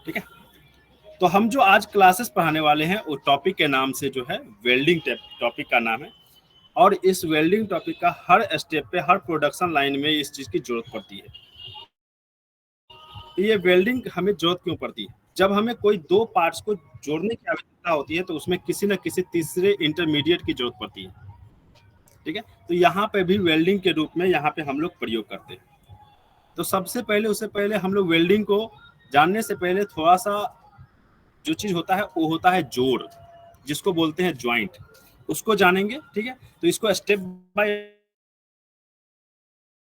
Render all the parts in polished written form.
ठीक है। तो हम जो आज क्लासेस पढ़ाने वाले हैं वो टॉपिक के नाम से जो है वेल्डिंग टॉपिक का नाम है। और इस वेल्डिंग टॉपिक का हर स्टेप पे, हर प्रोडक्शन लाइन में इस चीज़ की जरूरत पड़ती है। तो ये वेल्डिंग हमें जरूरत क्यों पड़ती है? जब हमें कोई दो पार्ट्स को जोड़ने की आवश्यकता होती है तो उसमें किसी न किसी तीसरे इंटरमीडिएट की जरूरत पड़ती है। ठीक है। तो यहाँ पे भी वेल्डिंग के रूप में यहाँ पे हम लोग प्रयोग करते हैं। तो सबसे पहले, उससे पहले हम लोग वेल्डिंग को जानने से पहले थोड़ा सा जो चीज होता है वो होता है जोड़, जिसको बोलते हैं ज्वाइंट, उसको जानेंगे। ठीक है। तो इसको स्टेप बाय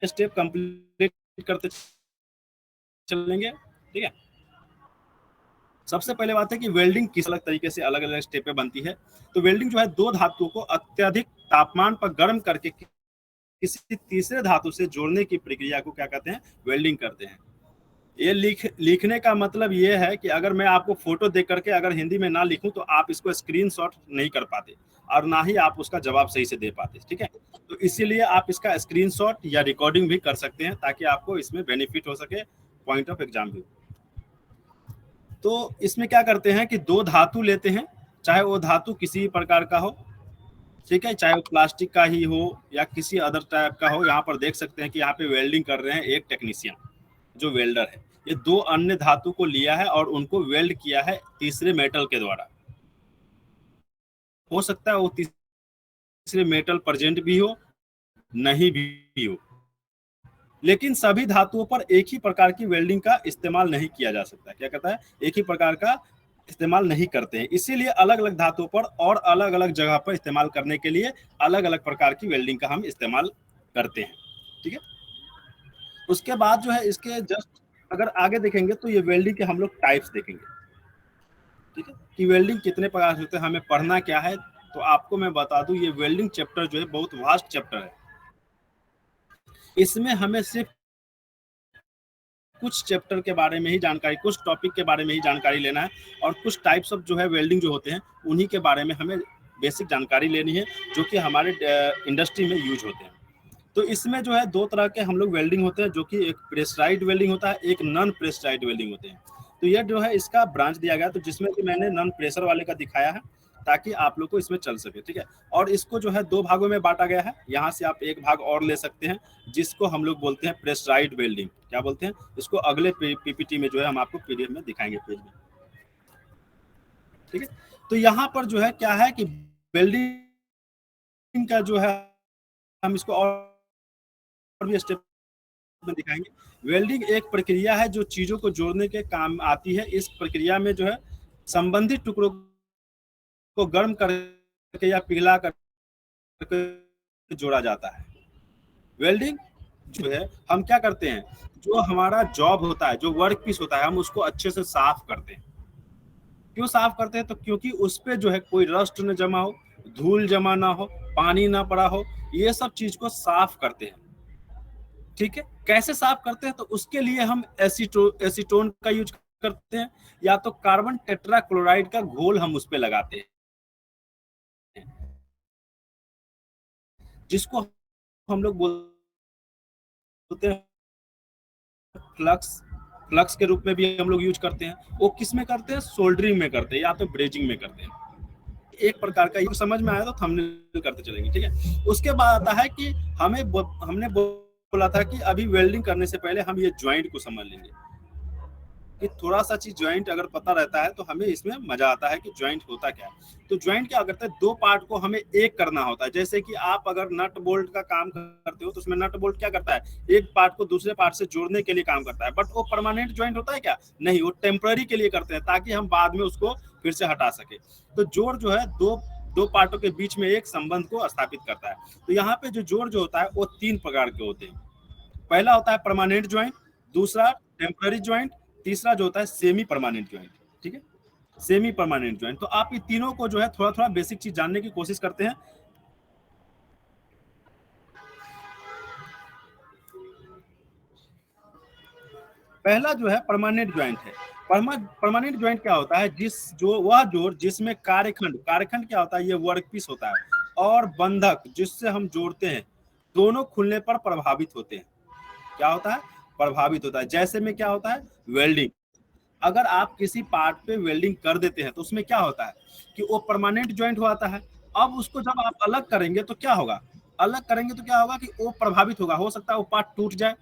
स्टेप कंप्लीट करते चलेंगे। ठीक है। सबसे पहले बात है कि वेल्डिंग किस अलग तरीके से अलग अलग स्टेप पे बनती है। तो वेल्डिंग जो है दो धातुओं को अत्यधिक तापमान पर गर्म करके किसी तीसरे धातु से जोड़ने की प्रक्रिया को क्या कहते हैं? वेल्डिंग करते हैं। ये लिखने का मतलब ये है कि अगर मैं आपको फोटो देख करके अगर हिंदी में ना लिखूं तो आप इसको स्क्रीनशॉट नहीं कर पाते और ना ही आप उसका जवाब सही से दे पाते। ठीक है। तो इसीलिए आप इसका स्क्रीनशॉट या रिकॉर्डिंग भी कर सकते हैं ताकि आपको इसमें बेनिफिट हो सके, पॉइंट ऑफ एग्जाम भी। तो इसमें क्या करते हैं कि दो धातु लेते हैं, चाहे वो धातु किसी प्रकार का हो। ठीक है। चाहे वो प्लास्टिक का ही हो या किसी अदर टाइप का हो। यहाँ पर देख सकते हैं कि यहाँ पे वेल्डिंग कर रहे हैं एक टेक्नीशियन जो वेल्डर है। ये दो अन्य धातु को लिया है और उनको वेल्ड किया है तीसरे मेटल के द्वारा। हो सकता है वो तीसरे मेटल प्रेजेंट भी हो, नहीं भी हो, लेकिन सभी धातुओं पर एक ही प्रकार की वेल्डिंग का इस्तेमाल नहीं किया जा सकता। क्या कहता है? एक ही प्रकार का इस्तेमाल नहीं करते हैं। इसीलिए अलग अलग धातुओं पर और अलग अलग जगह पर इस्तेमाल करने के लिए अलग अलग प्रकार की वेल्डिंग का हम इस्तेमाल करते हैं। ठीक है। उसके बाद जो है इसके जस्ट अगर आगे देखेंगे तो ये वेल्डिंग के हम लोग टाइप्स देखेंगे। ठीक है। कि वेल्डिंग कितने प्रकार से होते हैं, हमें पढ़ना क्या है। तो आपको मैं बता दूं ये वेल्डिंग चैप्टर जो है बहुत वास्ट चैप्टर है। इसमें हमें सिर्फ कुछ चैप्टर के बारे में ही जानकारी, कुछ टॉपिक के बारे में ही जानकारी लेना है और कुछ टाइप्स ऑफ जो है वेल्डिंग जो होते हैं उन्हीं के बारे में हमें बेसिक जानकारी लेनी है जो कि हमारे इंडस्ट्री में यूज होते हैं। तो इसमें जो है दो तरह के हम लोग वेल्डिंग होते हैं, जो कि एक प्रेशराइज्ड वेल्डिंग होता है, एक नॉन प्रेशराइज्ड वेल्डिंग होते हैं। तो यह जो है इसका ब्रांच दिया गया, तो जिसमें कि मैंने नॉन प्रेशर वाले का दिखाया है ताकि आप लोग को इसमें चल सके। ठीक है। और इसको जो है दो भागों में बांटा गया है। यहाँ से आप एक भाग और ले सकते हैं जिसको हम लोग बोलते हैं प्रेशराइज्ड वेल्डिंग। क्या बोलते हैं इसको? अगले पीपीटी में जो है हम आपको पीडीएफ में दिखाएंगे पेज में। ठीक है। तो यहाँ पर जो है क्या है कि वेल्डिंग का जो है हम इसको और भी स्टेप में दिखाएंगे। वेल्डिंग एक प्रक्रिया है जो चीजों को जोड़ने के काम आती है। इस प्रक्रिया में जो है संबंधित टुकड़ों को गर्म करके या पिघला करके जोड़ा जाता है। वेल्डिंग जो है हम क्या करते हैं, जो हमारा जॉब होता है, जो वर्क पीस होता है, हम उसको अच्छे से साफ करते हैं। क्यों साफ करते हैं? तो क्योंकि उस पे जो है कोई रस्ट न जमा हो, धूल जमा ना हो, पानी ना पड़ा हो, ये सब चीज को साफ करते हैं। ठीक है। कैसे साफ करते हैं? तो उसके लिए हम एसीटोन का यूज करते हैं या तो कार्बन टेट्राक्लोराइड का घोल हम उस पे लगाते हैं, जिसको हम लोग बोलते हैं फ्लक्स। फ्लक्स के रूप में भी हम लोग यूज करते हैं। वो किस में करते हैं? सोल्डरिंग में करते हैं या तो ब्रेजिंग में करते हैं। एक प्रकार का, ये समझ में आया तो थंबनेल करते चलेंगे। ठीक है। उसके बाद आता है कि हमने बोला था कि अभी वेल्डिंग करने से पहले हम ये ज्वाइंट को समझ लेंगे कि थोड़ा सा चीज ज्वाइंट अगर पता रहता है तो हमें इसमें मजा आता है कि ज्वाइंट होता क्या है। तो ज्वाइंट क्या करता है? दो पार्ट को हमें एक करना होता है। जैसे कि आप अगर नट बोल्ट का काम करते हो तो उसमें नट बोल्ट क्या करता है? एक पार्ट को दूसरे पार्ट से जोड़ने के लिए काम करता है। बट वो परमानेंट ज्वाइंट होता है क्या? नहीं, वो टेम्पररी के लिए करते हैं ताकि हम बाद में उसको फिर से हटा सके। तो जोड़ जो है दो दो पार्टों के बीच में एक संबंध को स्थापित करता है। तो यहाँ पे जो जोड़ जो होता है वो तीन प्रकार के होते हैं। पहला होता है परमानेंट ज्वाइंट, दूसरा टेम्पररी ज्वाइंट, तीसरा जो होता है सेमी परमानेंट ज्वाइंट। ठीक है। Semi permanent joint. तो आप ये तीनों को जो है थोड़ा थोड़ा बेसिक चीज जानने की कोशिश करते हैं। पहला जो है परमानेंट ज्वाइंट है। परमानेंट ज्वाइंट क्या होता है? वह जोड़ जिसमें कार्यखंड, कार्यखंड क्या होता है? ये वर्कपीस होता है, और बंधक जिससे हम जोड़ते हैं, दोनों खुलने पर प्रभावित होते हैं। क्या होता है? प्रभावित होता है। जैसे में क्या होता है? वेल्डिंग। अगर आप किसी पार्ट पे वेल्डिंग कर देते हैं तो उसमें क्या होता है कि वो परमानेंट ज्वाइंट हो आता है। अब उसको जब आप अलग करेंगे तो क्या होगा, अलग करेंगे तो क्या होगा कि वो प्रभावित होगा, हो सकता है वो पार्ट टूट जाए,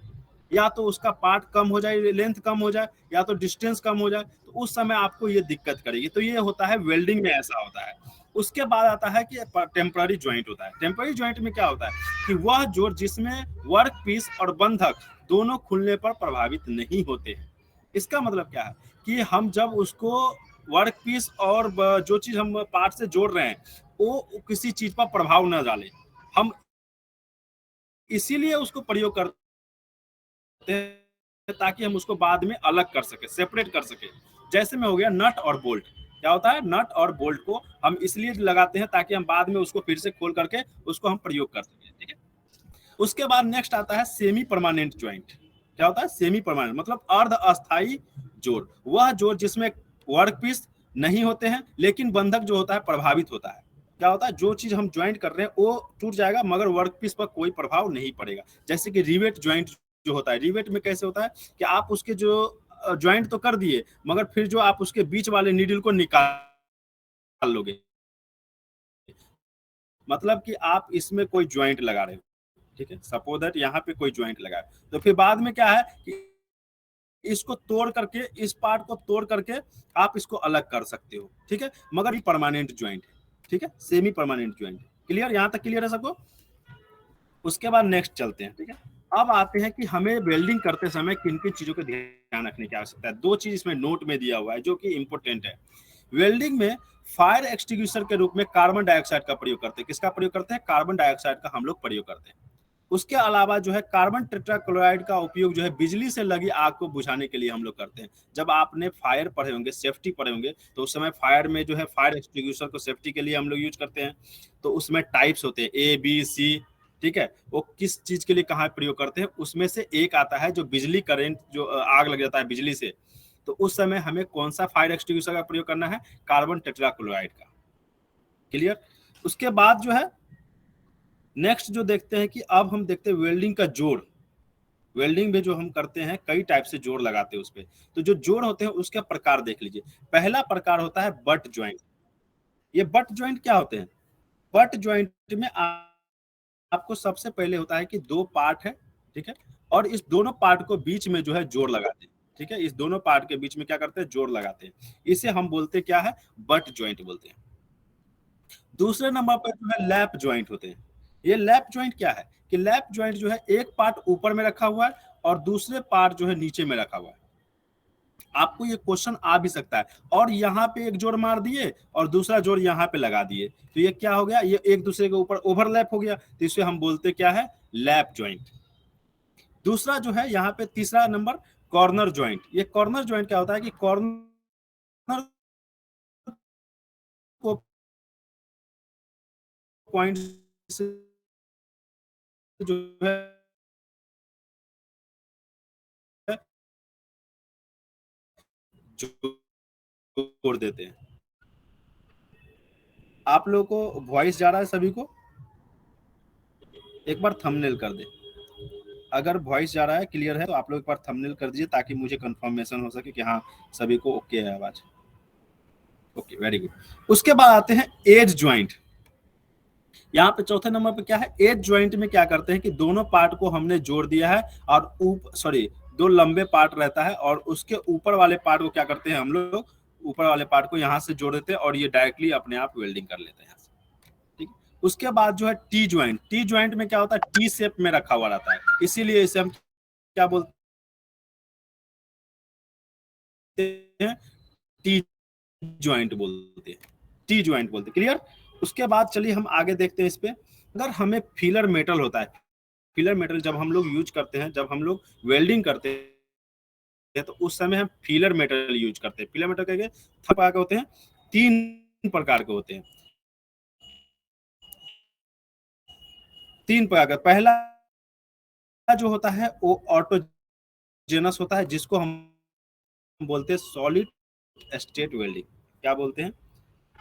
या तो उसका पार्ट कम हो जाए, लेंथ कम हो जाए, या तो डिस्टेंस कम हो जाए, तो उस समय आपको ये दिक्कत करेगी। तो ये होता है वेल्डिंग में, ऐसा होता है। उसके बाद आता है कि टेम्पररी ज्वाइंट होता है। टेम्पररी ज्वाइंट में क्या होता है कि वह जोड़ जिसमें वर्क पीस और बंधक दोनों खुलने पर प्रभावित नहीं होते हैं। इसका मतलब क्या है कि हम जब उसको वर्क पीस और जो चीज हम पार्ट से जोड़ रहे हैं वो किसी चीज पर प्रभाव न डाले, हम इसीलिए उसको प्रयोग करते हैं ताकि हम उसको बाद में अलग कर सके, सेपरेट कर सके। जैसे में हो गया नट और बोल्ट, क्या होता है, नट और बोल्ट को हम इसलिए लगाते हैं ताकि हम बाद में उसको फिर से खोल करके उसको हम प्रयोग कर सके, ठीक है। उसके बाद नेक्स्ट आता है सेमी परमानेंट ज्वाइंट। क्या होता है सेमी परमानेंट, मतलब अर्ध अस्थाई जोड़, वह जोड़ जिसमें वर्क पीस नहीं होते हैं लेकिन बंधक जो होता है प्रभावित होता है। क्या होता है, जो चीज हम ज्वाइंट कर रहे हैं वो टूट जाएगा मगर वर्क पीस पर कोई प्रभाव नहीं पड़ेगा। जैसे कि रिवेट ज्वाइंट जो होता है, रिवेट में कैसे होता है कि आप उसके जो ज्वाइंट तो कर दिए मगर फिर जो आप उसके बीच वाले नीडल को निकाल लोगे, मतलब कि आप इसमें कोई ज्वाइंट लगा रहे हो, ठीक है, सपोज दैट यहाँ पे कोई ज्वाइंट लगा है, तो फिर बाद में क्या है कि इसको तोड़ करके, इस पार्ट को तोड़ करके आप इसको अलग कर सकते हो, ठीक है, मगर ये परमानेंट ज्वाइंट है, ठीक है, सेमी परमानेंट ज्वाइंट। क्लियर, यहाँ तक क्लियर है सबको। उसके बाद नेक्स्ट चलते हैं, ठीक है। अब आते हैं कि हमें वेल्डिंग करते समय किन किन चीजों का ध्यान रखने की आवश्यकता है। दो चीज इसमें नोट में दिया हुआ है जो कि इंपॉर्टेंट है। वेल्डिंग में फायर एक्सटिंग्विशर के रूप में कार्बन डाइऑक्साइड का प्रयोग करते हैं। किसका प्रयोग करते हैं, कार्बन डाइऑक्साइड का हम लोग प्रयोग करते हैं। उसके अलावा जो है कार्बन टेट्राक्लोराइड का उपयोग जो है बिजली से लगी आग को बुझाने के लिए हम लोग करते हैं। जब आपने फायर पढ़े होंगे, सेफ्टी पढ़े होंगे, तो उस समय फायर में जो है फायर एक्सटिंग्विशर को सेफ्टी के लिए हम लोग यूज करते हैं। तो उसमें टाइप्स होते हैं A B C, ठीक है, वो किस चीज के लिए कहाँ प्रयोग करते हैं, उसमें से एक आता है जो बिजली करंट, जो आग लग जाता है बिजली से, तो उस समय हमें कौन सा फायर एक्सटिंग्विशर का प्रयोग करना है, कार्बन टेट्राक्लोराइड का। क्लियर। उसके बाद जो है नेक्स्ट जो देखते हैं कि अब हम देखते हैं वेल्डिंग का जोड़। वेल्डिंग में जो हम करते हैं कई टाइप से जोड़ लगाते हैं उस पे, तो जो जोड़ होते हैं उसके प्रकार देख लीजिए। पहला प्रकार होता है बट ज्वाइंट। ये बट ज्वाइंट क्या होते हैं, बट ज्वाइंट में आपको सबसे पहले होता है कि दो पार्ट है, ठीक है, और इस दोनों पार्ट को बीच में जो है जोड़ लगाते हैं, ठीक है, इस दोनों पार्ट के बीच में क्या करते हैं, जोड़ लगाते हैं। इसे हम बोलते क्या है, बट ज्वाइंट बोलते हैं। दूसरे नंबर पर जो है लैप ज्वाइंट होते हैं। ये लैप ज्वाइंट क्या है कि लैप ज्वाइंट जो है एक पार्ट ऊपर में रखा हुआ है और दूसरे पार्ट जो है नीचे में रखा हुआ है। आपको ये क्वेश्चन आ भी सकता है, और यहाँ पे एक जोड़ मार दिए और दूसरा जोड़ यहाँ पे लगा दिए, तो ये क्या हो गया, ये एक दूसरे के ऊपर ओवरलैप हो गया, तो इसे हम बोलते क्या है, लैप ज्वाइंट। दूसरा जो है यहाँ पे तीसरा नंबर कॉर्नर ज्वाइंट। ये कॉर्नर ज्वाइंट क्या होता है कि कॉर्नर को पॉइंट से जो है जोड़ देते हैं। आप लोगों को वॉइस जा रहा है सभी को, एक बार थंबनेल कर दे। अगर वॉइस जा रहा है, क्लियर है, तो आप लोग एक बार थंबनेल कर दीजिए ताकि मुझे कंफर्मेशन हो सके कि हाँ सभी को ओके है आवाज। Okay, very good. उसके बाद आते हैं एज ज्वाइंट। यहाँ पे चौथे नंबर पे क्या है, एज ज्वाइंट में क्या करते हैं कि दोनों पार्ट को हमने जोड़ दिया है और सॉरी, दो लंबे पार्ट रहता है और उसके ऊपर वाले पार्ट को क्या करते हैं हम लोग, ऊपर वाले पार्ट को यहाँ से जोड़ देते हैं और ये डायरेक्टली अपने आप वेल्डिंग कर लेते हैं यहाँ से, ठीक। उसके बाद जो है टी ज्वाइंट। टी ज्वाइंट में क्या होता है, टी शेप में रखा हुआ रहता है, इसीलिए इसे हम क्या बोलते हैं, टी ज्वाइंट बोलते हैं, टी ज्वाइंट बोलते हैं। क्लियर। उसके बाद चलिए हम आगे देखते हैं इस पे। अगर हमें फिलर मेटल होता है, फिलर मेटल जब हम लोग यूज करते हैं, जब हम लोग वेल्डिंग करते हैं, तो उस समय हम फिलर मेटल यूज करते हैं। फिलर मेटल के प्रकार के होते हैं, 3 प्रकार के होते हैं, 3 प्रकार का। पहला जो होता है वो ऑटोजेनस होता है, जिसको हम बोलते हैं सॉलिड स्टेट वेल्डिंग। क्या बोलते हैं,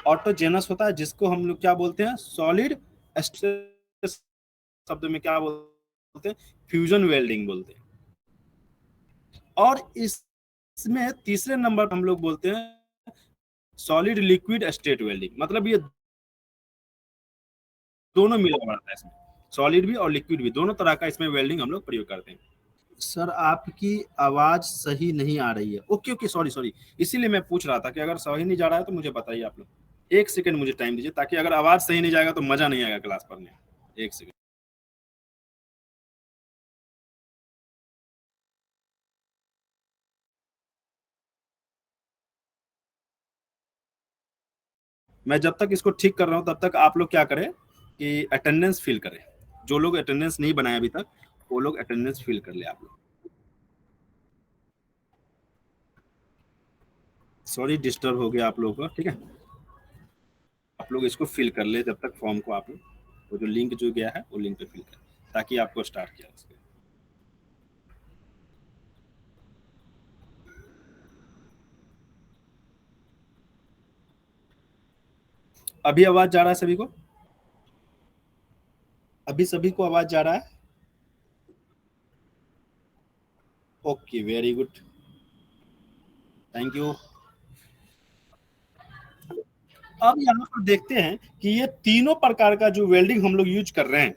ऑटोजेनस होता है, जिसको हम लोग क्या बोलते हैं, सॉलिड स्टेट, शब्द में क्या बोलते हैं, फ्यूजन वेल्डिंग बोलते हैं। और इससे इसमें तीसरे नंबर हम लोग बोलते हैं सॉलिड लिक्विड स्टेट वेल्डिंग, मतलब ये दोनों मिला हुआ रहता है इसमें, सॉलिड भी और लिक्विड भी, दोनों तरह का इसमें वेल्डिंग हम लोग प्रयोग करते हैं। सर आपकी आवाज सही नहीं आ रही है। ओके ओके, सॉरी सॉरी, इसीलिए मैं पूछ रहा था कि अगर सही नहीं जा रहा है तो मुझे बताइए आप लोग। एक सेकंड मुझे टाइम दीजिए, ताकि अगर आवाज सही नहीं जाएगा तो मजा नहीं आएगा क्लास पढ़ने में। एक सेकंड। मैं जब तक इसको ठीक कर रहा हूँ तब तक आप लोग क्या करें कि अटेंडेंस फिल करें। जो लोग अटेंडेंस नहीं बनाए अभी तक, वो लोग अटेंडेंस फिल कर ले आप लोग। सॉरी डिस्टर्ब हो गया आप लोगों को, ठीक है। आप लोग इसको फिल कर ले जब तक फॉर्म को, आप लोग वो जो लिंक जो गया है वो लिंक पे फिल कर, ताकि आपको स्टार्ट किया उसके। अभी आवाज जा रहा है सभी को? अभी सभी को आवाज जा रहा है? Okay, very good, thank you. अब यहाँ पर देखते हैं कि ये तीनों प्रकार का जो वेल्डिंग हम लोग यूज कर रहे हैं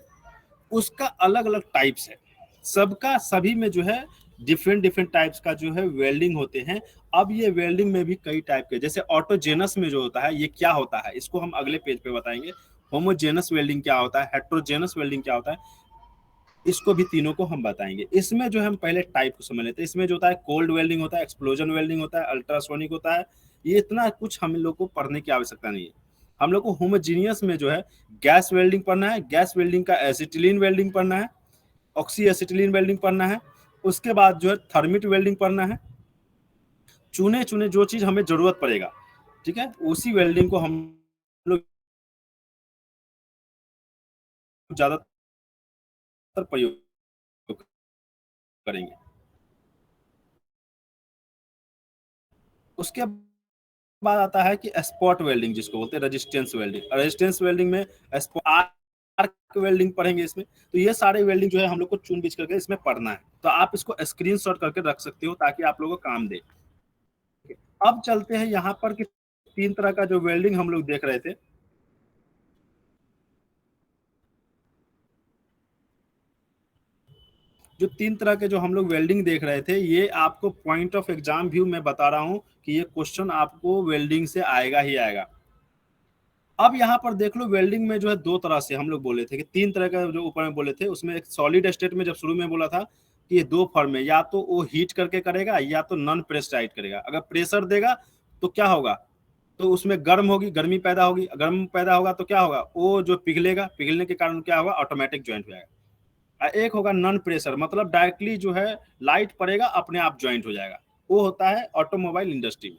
उसका अलग अलग टाइप्स है। सबका सभी में जो है डिफरेंट डिफरेंट टाइप्स का जो है वेल्डिंग होते हैं। अब ये वेल्डिंग में भी कई टाइप के, जैसे ऑटोजेनस में जो होता है ये क्या होता है, इसको हम अगले पेज पे बताएंगे। होमोजेनस वेल्डिंग क्या होता है, हेट्रोजेनस वेल्डिंग क्या होता है, इसको भी तीनों को हम बताएंगे। इसमें जो हम पहले टाइप को समझ लेते हैं। इसमें जो होता है कोल्ड वेल्डिंग होता है, एक्सप्लोजन वेल्डिंग होता है, अल्ट्रासोनिक होता है। ये इतना कुछ हम लोग को पढ़ने की आवश्यकता नहीं है। हम लोग को होमोजीनियस में जो है गैस वेल्डिंग पढ़ना है, गैस वेल्डिंग का एसिटिलीन वेल्डिंग पढ़ना है, ऑक्सी एसिटिलीन वेल्डिंग पढ़ना है। उसके बाद जो है थर्मिट वेल्डिंग पढ़ना है। चुने चुने जो चीज हमें जरूरत पड़ेगा, ठीक है, उसी वेल्डिंग को हम लोग ज्यादातर प्रयोग करेंगे। उसके बाद आता है कि स्पॉट वेल्डिंग, जिसको बोलते हैं रेजिस्टेंस वेल्डिंग। रेजिस्टेंस वेल्डिंग में आर्क वेल्डिंग पढ़ेंगे इसमें। तो ये सारे वेल्डिंग जो है हम लोग को चुन बीच करके इसमें पढ़ना है। तो आप इसको स्क्रीनशॉट करके रख सकते हो ताकि आप लोगों को काम दे। अब चलते हैं यहाँ पर कि तीन तरह का जो वेल्डिंग हम लोग देख रहे थे, जो तीन तरह के जो हम लोग वेल्डिंग देख रहे थे, ये आपको पॉइंट ऑफ एग्जाम व्यू में बता रहा हूं कि ये क्वेश्चन आपको वेल्डिंग से आएगा ही आएगा। अब यहाँ पर देख लो, वेल्डिंग में जो है दो तरह से हम लोग बोले थे कि तीन तरह का जो ऊपर में बोले थे, उसमें एक सॉलिड स्टेट में जब शुरू में बोला था कि ये दो फॉर्म में, या तो वो हीट करके करेगा या तो नॉन प्रेशराइज करेगा। अगर प्रेशर देगा तो क्या होगा, तो उसमें गर्म होगी, गर्मी पैदा होगी। गर्म पैदा होगा तो क्या होगा, वो जो पिघलेगा, पिघलने के कारण क्या होगा, ऑटोमेटिक ज्वाइंट हो जाएगा। एक होगा नॉन प्रेशर, मतलब डायरेक्टली जो है लाइट पड़ेगा अपने आप ज्वाइंट हो जाएगा। वो होता है ऑटोमोबाइल इंडस्ट्री में।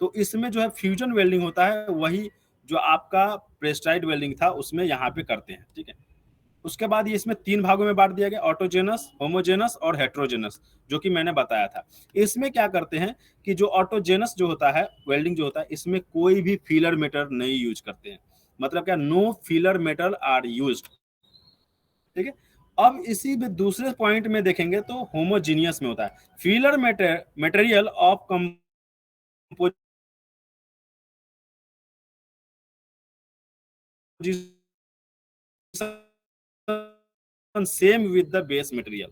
तो इसमें जो है फ्यूजन वेल्डिंग होता है, वही जो आपका प्रेस्टाइड वेल्डिंग था उसमें यहाँ पे करते हैं, ठीक है। उसके बाद ये इसमें तीन भागों में बांट दिया गया, ऑटोजेनस, होमोजेनस और हेट्रोजेनस, जो कि मैंने बताया था। इसमें क्या करते हैं कि जो ऑटोजेनस जो होता है वेल्डिंग जो होता है, इसमें कोई भी फीलर मेटल नहीं यूज करते हैं। मतलब क्या, no filler metal are used, ठीक है। अब इसी में दूसरे पॉइंट में देखेंगे तो होमोजीनियस में होता है feeler material of composition same with the base material.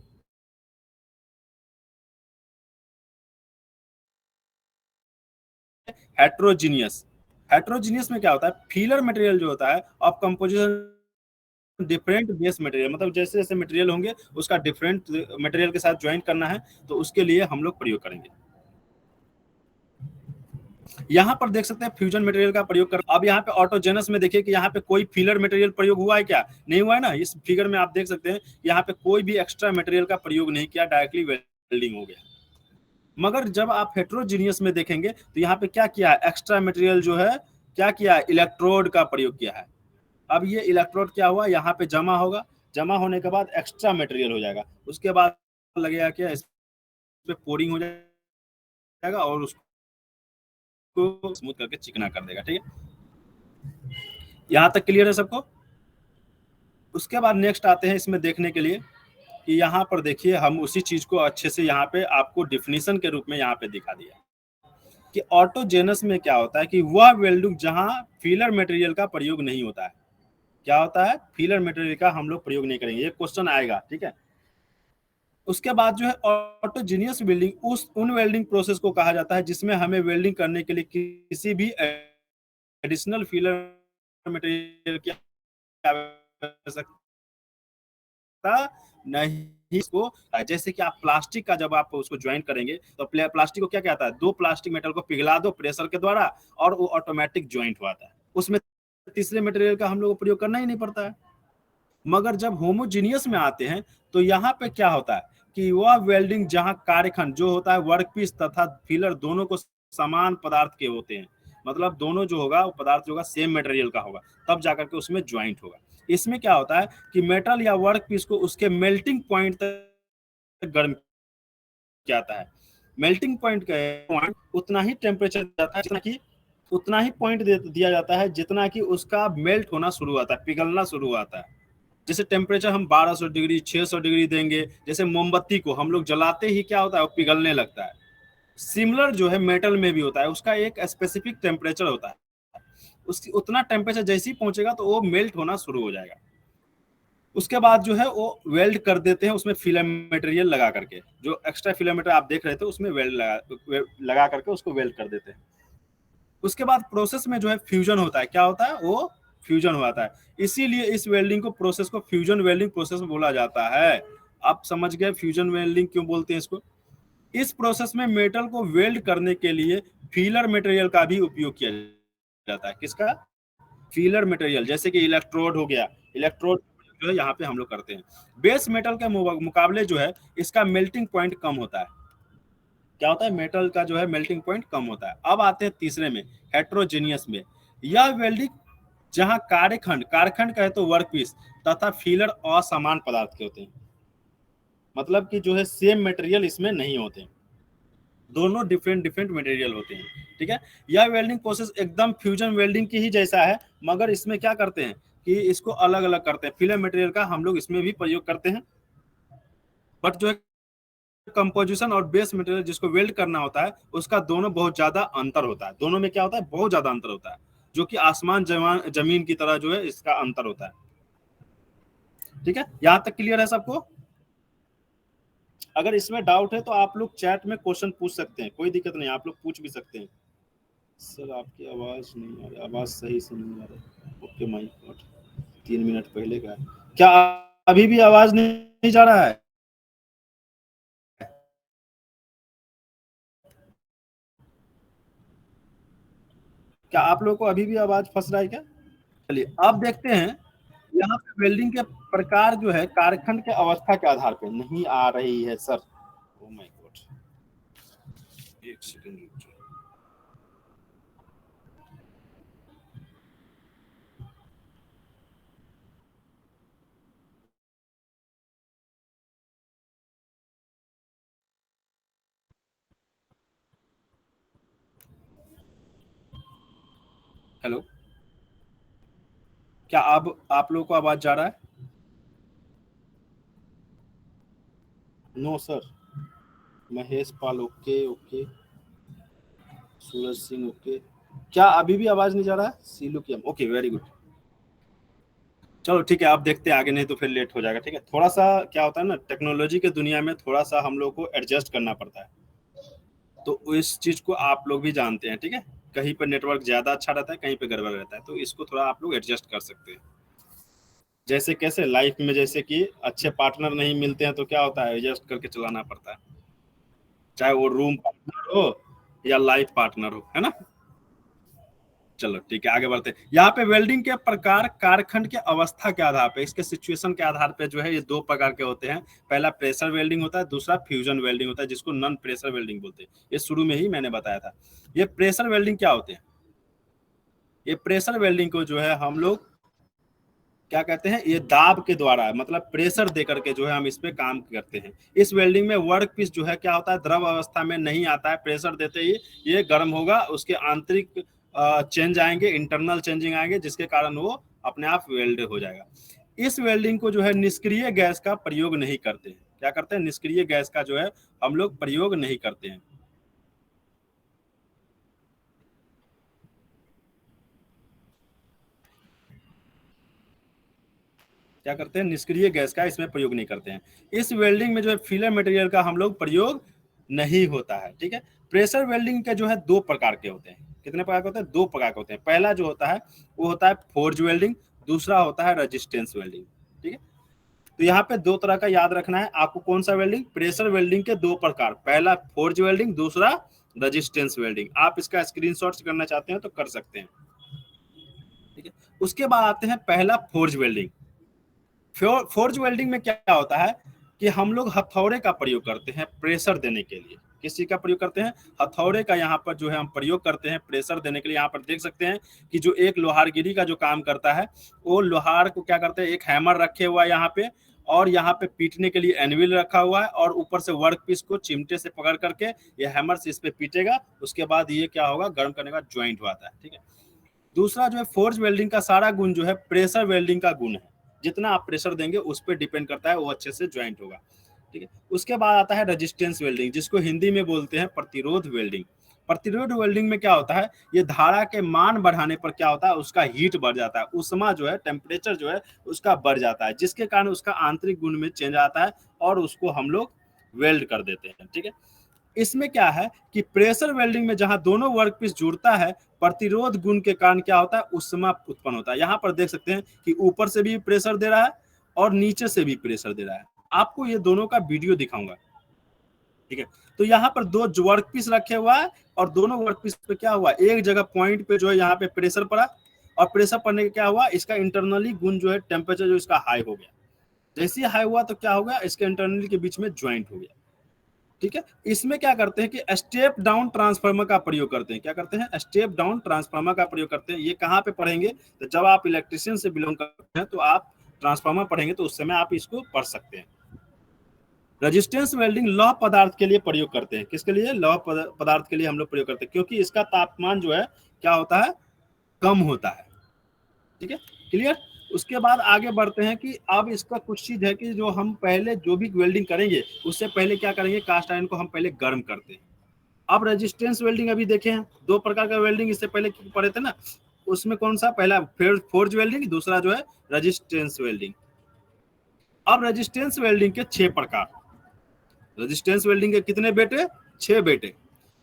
Heterogeneous, heterogeneous में क्या होता है, फीलर मटेरियल जो होता है of composition different base material, मतलब जैसे जैसे मटेरियल होंगे उसका डिफरेंट मटेरियल के साथ ज्वाइन करना है, तो उसके लिए हम लोग प्रयोग करेंगे। यहाँ पर देख सकते हैं फ्यूजन मटेरियल का प्रयोग कर। अब यहाँ पे ऑटोजेनस में देखिए कि यहाँ पे कोई फिलर मटेरियल प्रयोग हुआ है क्या, नहीं हुआ है ना। इस फिगर में आप देख सकते हैं यहाँ पे कोई भी एक्स्ट्रा मटेरियल का प्रयोग नहीं किया, डायरेक्टली वेल्डिंग हो गया। मगर जब आप हेट्रोजीनियस में देखेंगे तो यहाँ पे क्या किया है, एक्स्ट्रा मटेरियल जो है क्या किया है, इलेक्ट्रोड का प्रयोग किया है। अब ये इलेक्ट्रोड क्या हुआ, यहाँ पे जमा होगा, जमा होने के बाद एक्स्ट्रा मटेरियल हो जाएगा। उसके बाद लगेगा क्या, इस पे पोरिंग हो जाएगा और उसको स्मूथ करके चिकना कर देगा, ठीक है। यहाँ तक क्लियर है सबको। उसके बाद नेक्स्ट आते हैं इसमें देखने के लिए कि यहाँ पर देखिए हम उसी चीज को अच्छे से यहाँ पे आपको डिफिनीशन के रूप में यहाँ पे दिखा दिया कि ऑटोजेनस में क्या होता है कि वह वेल्डिंग जहां फिलर मटेरियल का प्रयोग नहीं होता है। क्या होता है? फिलर मटेरियल का हम लोग प्रयोग नहीं करेंगे, ये क्वेश्चन आएगा, ठीक है। उसके बाद जो है ऑटोजेनियस वेल्डिंग, उस उन वेल्डिंग प्रोसेस को कहा जाता है जिसमें हमें वेल्डिंग करने के लिए किसी भी एडिशनल फिलर मटेरियल की आवश्यकता नहीं। इसको जैसे कि आप प्लास्टिक का जब आप उसको ज्वाइन करेंगे तो प्लास्टिक को क्या कहता है, दो प्लास्टिक मेटल को पिघला दो प्रेशर के द्वारा और वो ऑटोमेटिक ज्वाइंट हुआ था, उसमें तीसरे मटेरियल का हम लोग को प्रयोग करना ही नहीं पड़ता है। मगर जब होमोजीनियस में आते हैं तो यहाँ पे क्या होता है कि वह वेल्डिंग जहां कार्यखंड जो होता है वर्कपीस तथा फिलर दोनों को समान पदार्थ के होते हैं, मतलब दोनों जो होगा वो पदार्थ जो होगा सेम मटेरियल का होगा, तब जाकर के उसमें ज्वाइंट होगा। इसमें क्या होता है कि मेटल या वर्क पीस को उसके मेल्टिंग पॉइंट तक गर्म किया जाता है। मेल्टिंग पॉइंट का उतना ही टेम्परेचर जाता है जितना कि उतना ही पॉइंट दिया जाता है जितना कि उसका मेल्ट होना शुरू होता है, पिघलना शुरू होता है। जैसे टेम्परेचर हम 1200 डिग्री 600 डिग्री देंगे, जैसे मोमबत्ती को हम लोग जलाते ही क्या होता है वो पिघलने लगता है। सिमिलर जो है मेटल में भी होता है, उसका एक स्पेसिफिक टेम्परेचर होता है, उसकी उतना टेम्परेचर जैसे ही पहुंचेगा तो वो मेल्ट होना शुरू हो जाएगा। उसके बाद जो है वो वेल्ड कर देते हैं उसमें फिलर मटेरियल लगा करके, जो एक्स्ट्रा फिलर मटेरियल आप देख रहे थे उसमें वेल्ड लगा करके उसको वेल्ड कर देते हैं। उसके बाद प्रोसेस में जो है फ्यूजन होता है, क्या होता है वो फ्यूजन होता है, इसीलिए इस वेल्डिंग को प्रोसेस को फ्यूजन वेल्डिंग प्रोसेस बोला जाता है। आप समझ गए फ्यूजन वेल्डिंग क्यों बोलते हैं इसको। इस प्रोसेस में मेटल को वेल्ड करने के लिए फीलर मटेरियल का भी उपयोग किया जाता है। किसका? फीलर मटेरियल, जैसे कि इलेक्ट्रोड हो गया, इलेक्ट्रोड जो है यहाँ पे हम लोग करते हैं। बेस मेटल के मुकाबले जो है इसका मेल्टिंग पॉइंट कम होता है। क्या होता है? मेटल का जो है मेल्टिंग पॉइंट कम होता है। अब आते हैं तीसरे में, हेट्रोजेनियस में। यह वेल्डिंग जहां कार्यखंड, कार्यखंड कहे तो वर्कपीस तथा फीलर असमान पदार्थ के होते हैं, मतलब कि जो है सेम मटेरियल इसमें नहीं होते, दोनों डिफरेंट डिफरेंट मटेरियल होते हैं, ठीक है। यह वेल्डिंग प्रोसेस एकदम फ्यूजन वेल्डिंग की ही जैसा है, मगर इसमें क्या करते हैं कि इसको अलग अलग करते हैं। फिलर मटेरियल का हम लोग इसमें भी प्रयोग करते हैं, बट जो है कंपोजिशन और बेस मटेरियल जिसको वेल्ड करना होता है उसका दोनों बहुत ज्यादा अंतर होता है। दोनों में क्या होता है? बहुत ज्यादा अंतर होता है, जो कि आसमान जमीन की तरह जो है इसका अंतर होता है, ठीक है। यहां तक क्लियर है सबको? अगर इसमें डाउट है तो आप लोग चैट में क्वेश्चन पूछ सकते हैं, कोई दिक्कत नहीं, आप लोग पूछ भी सकते हैं। सर आपकी आवाज नहीं आ रही, आवाज सही से नहीं आ रही। ओके माय गॉड, 3 मिनट पहले का है क्या? अभी भी आवाज नहीं जा रहा है? क्या आप लोगों को अभी भी आवाज फंस रहा है क्या? चलिए अब देखते हैं यहाँ पे वेल्डिंग के प्रकार जो है कार्यखंड के अवस्था के आधार पे नहीं आ रही है सर। ओ माय गॉड, एक सेकंड रुक जाओ। हेलो, क्या आप लोगों को आवाज जा रहा है? No sir. Mahesh Pal okay okay, Suraj Singh okay. क्या अभी भी आवाज नहीं जा रहा है? सीलू की ओके, वेरी गुड। चलो ठीक है, आप देखते हैं आगे, नहीं तो फिर लेट हो जाएगा, ठीक है। थोड़ा सा क्या होता है ना, टेक्नोलॉजी के दुनिया में थोड़ा सा हम लोग को एडजस्ट करना पड़ता है, तो इस चीज को आप लोग भी जानते हैं, ठीक है। कहीं पर नेटवर्क ज्यादा अच्छा रहता है, कहीं पे गड़बड़ रहता है, तो इसको थोड़ा आप लोग एडजस्ट कर सकते हैं। जैसे कैसे लाइफ में जैसे कि अच्छे पार्टनर नहीं मिलते हैं तो क्या होता है, एडजस्ट करके चलाना पड़ता है, चाहे वो रूम पार्टनर हो या लाइफ पार्टनर हो, है ना। चलो ठीक है, आगे बढ़ते हैं। यहाँ पे वेल्डिंग के प्रकार कारखंड के अवस्था के आधार पे, इसके सिचुएशन के आधार पे जो है ये दो प्रकार के होते हैं। पहला प्रेशर वेल्डिंग होता है, दूसरा फ्यूजन वेल्डिंग होता है, जिसको नॉन प्रेशर वेल्डिंग बोलते हैं। ये शुरू में ही मैंने बताया था। ये प्रेशर वेल्डिंग क्या होते हैं? ये प्रेशर वेल्डिंग को जो है हम लोग क्या कहते हैं, ये दाब के द्वारा, मतलब प्रेशर दे करके जो है हम इस पे काम करते हैं। इस वेल्डिंग में वर्क पीस जो है क्या होता है, द्रव अवस्था में नहीं आता है, प्रेशर देते ही ये गर्म होगा, उसके आंतरिक चेंज आएंगे, इंटरनल चेंजिंग आएंगे, जिसके कारण वो अपने आप वेल्ड हो जाएगा। इस वेल्डिंग को जो है निष्क्रिय गैस का प्रयोग नहीं करते हैं। क्या करते हैं? निष्क्रिय गैस का जो है हम लोग प्रयोग नहीं करते हैं। क्या करते हैं? निष्क्रिय गैस का इसमें प्रयोग नहीं करते हैं। इस वेल्डिंग में जो है फिलर मटेरियल का हम लोग प्रयोग नहीं होता है। ठीक है। प्रेशर वेल्डिंग के जो है दो प्रकार के होते हैं। कितने प्रकार के होते हैं? दो प्रकार के होते हैं। पहला जो होता है वो होता है फोर्ज वेल्डिंग, दूसरा होता है रेजिस्टेंस वेल्डिंग। ठीक है। तो यहाँ पे दो तरह का याद रखना है आपको। कौन सा वेल्डिंग? प्रेशर वेल्डिंग के दो प्रकार, पहला फोर्ज वेल्डिंग, दूसरा रेजिस्टेंस वेल्डिंग। आप इसका स्क्रीनशॉट करना चाहते हैं तो कर सकते हैं। ठीक है। उसके बाद आते हैं पहला फोर्ज वेल्डिंग। फोर्ज वेल्डिंग में क्या होता है कि हम लोग हथौड़े का प्रयोग करते हैं प्रेशर देने के लिए। किस चीज का प्रयोग करते हैं? हथौड़े का यहाँ पर जो है हम प्रयोग करते हैं प्रेशर देने के लिए। यहाँ पर देख सकते हैं कि जो एक लोहारगिरी का जो काम करता है वो लोहार को क्या करते हैं, एक हैमर रखे हुआ है यहाँ पे, और यहाँ पे पीटने के लिए एनविल रखा हुआ है, और ऊपर से वर्क पीस को चिमटे से पकड़ करके ये हैमर से इस पे पीटेगा। उसके बाद ये क्या होगा, गर्म करने का ज्वाइंट हुआ है। ठीक है। दूसरा जो है फोर्ज वेल्डिंग का सारा गुण जो है प्रेशर वेल्डिंग का गुण है। जितना आप प्रेशर देंगे उस पर डिपेंड करता है, वो अच्छे से ज्वाइंट होगा। ठीक है। उसके बाद आता है रेजिस्टेंस वेल्डिंग, जिसको हिंदी में बोलते हैं प्रतिरोध वेल्डिंग। प्रतिरोध वेल्डिंग में क्या होता है, ये धारा के मान बढ़ाने पर क्या होता है, उसका हीट बढ़ जाता है, उष्मा जो है टेम्परेचर जो है उसका बढ़ जाता है, जिसके कारण उसका आंतरिक गुण में चेंज आता है और उसको हम लोग वेल्ड कर देते हैं। ठीक है। इसमें क्या है कि प्रेशर वेल्डिंग में जहां दोनों वर्कपीस जुड़ता है, प्रतिरोध गुण के कारण क्या होता है, उष्मा उत्पन्न होता है। यहां पर देख सकते हैं कि ऊपर से भी प्रेशर दे रहा है और नीचे से भी प्रेशर दे रहा है। आपको ये दोनों का वीडियो दिखाऊंगा। ठीक है। तो यहाँ पर दो वर्कपीस रखे हुआ है और दोनों वर्कपीस पे क्या हुआ, एक जगह पॉइंट पे जो है यहाँ पे प्रेशर पड़ा, और प्रेशर पड़ने के क्या हुआ, इसका इंटरनली गुण जो है टेम्परेचर जो इसका हाई हो गया। जैसे ही हाई हुआ तो क्या हो गया, इसके इंटरनली के बीच में ज्वाइंट हो गया। ठीक है। इसमें क्या करते हैं कि स्टेप डाउन ट्रांसफार्मर का प्रयोग करते हैं। क्या करते हैं? स्टेप डाउन ट्रांसफार्मर का प्रयोग करते हैं। ये कहाँ पे पढ़ेंगे? तो जब आप इलेक्ट्रिशियन से बिलोंग करते हैं तो आप ट्रांसफार्मर पढ़ेंगे तो उस समय आप इसको पढ़ सकते हैं। रेजिस्टेंस वेल्डिंग लौह पदार्थ के लिए प्रयोग करते हैं। किसके लिए? लौह पदार्थ के लिए हम लोग प्रयोग करते हैं, क्योंकि इसका तापमान जो है क्या होता है, कम होता है। ठीक है। क्लियर। उसके बाद आगे बढ़ते हैं कि अब इसका कुछ चीज है कि जो हम पहले जो भी वेल्डिंग करेंगे उससे पहले क्या करेंगे, कास्ट आयरन को हम पहले गर्म करते हैं। अब रेजिस्टेंस वेल्डिंग अभी देखे हैं, दो प्रकार का वेल्डिंग इससे पहले पढ़े थे ना, उसमें कौन सा? पहला फोर्ज वेल्डिंग, दूसरा जो है रेजिस्टेंस वेल्डिंग। अब रेजिस्टेंस वेल्डिंग के 6 प्रकार। रेजिस्टेंस वेल्डिंग के कितने बेटे? 6 बेटे।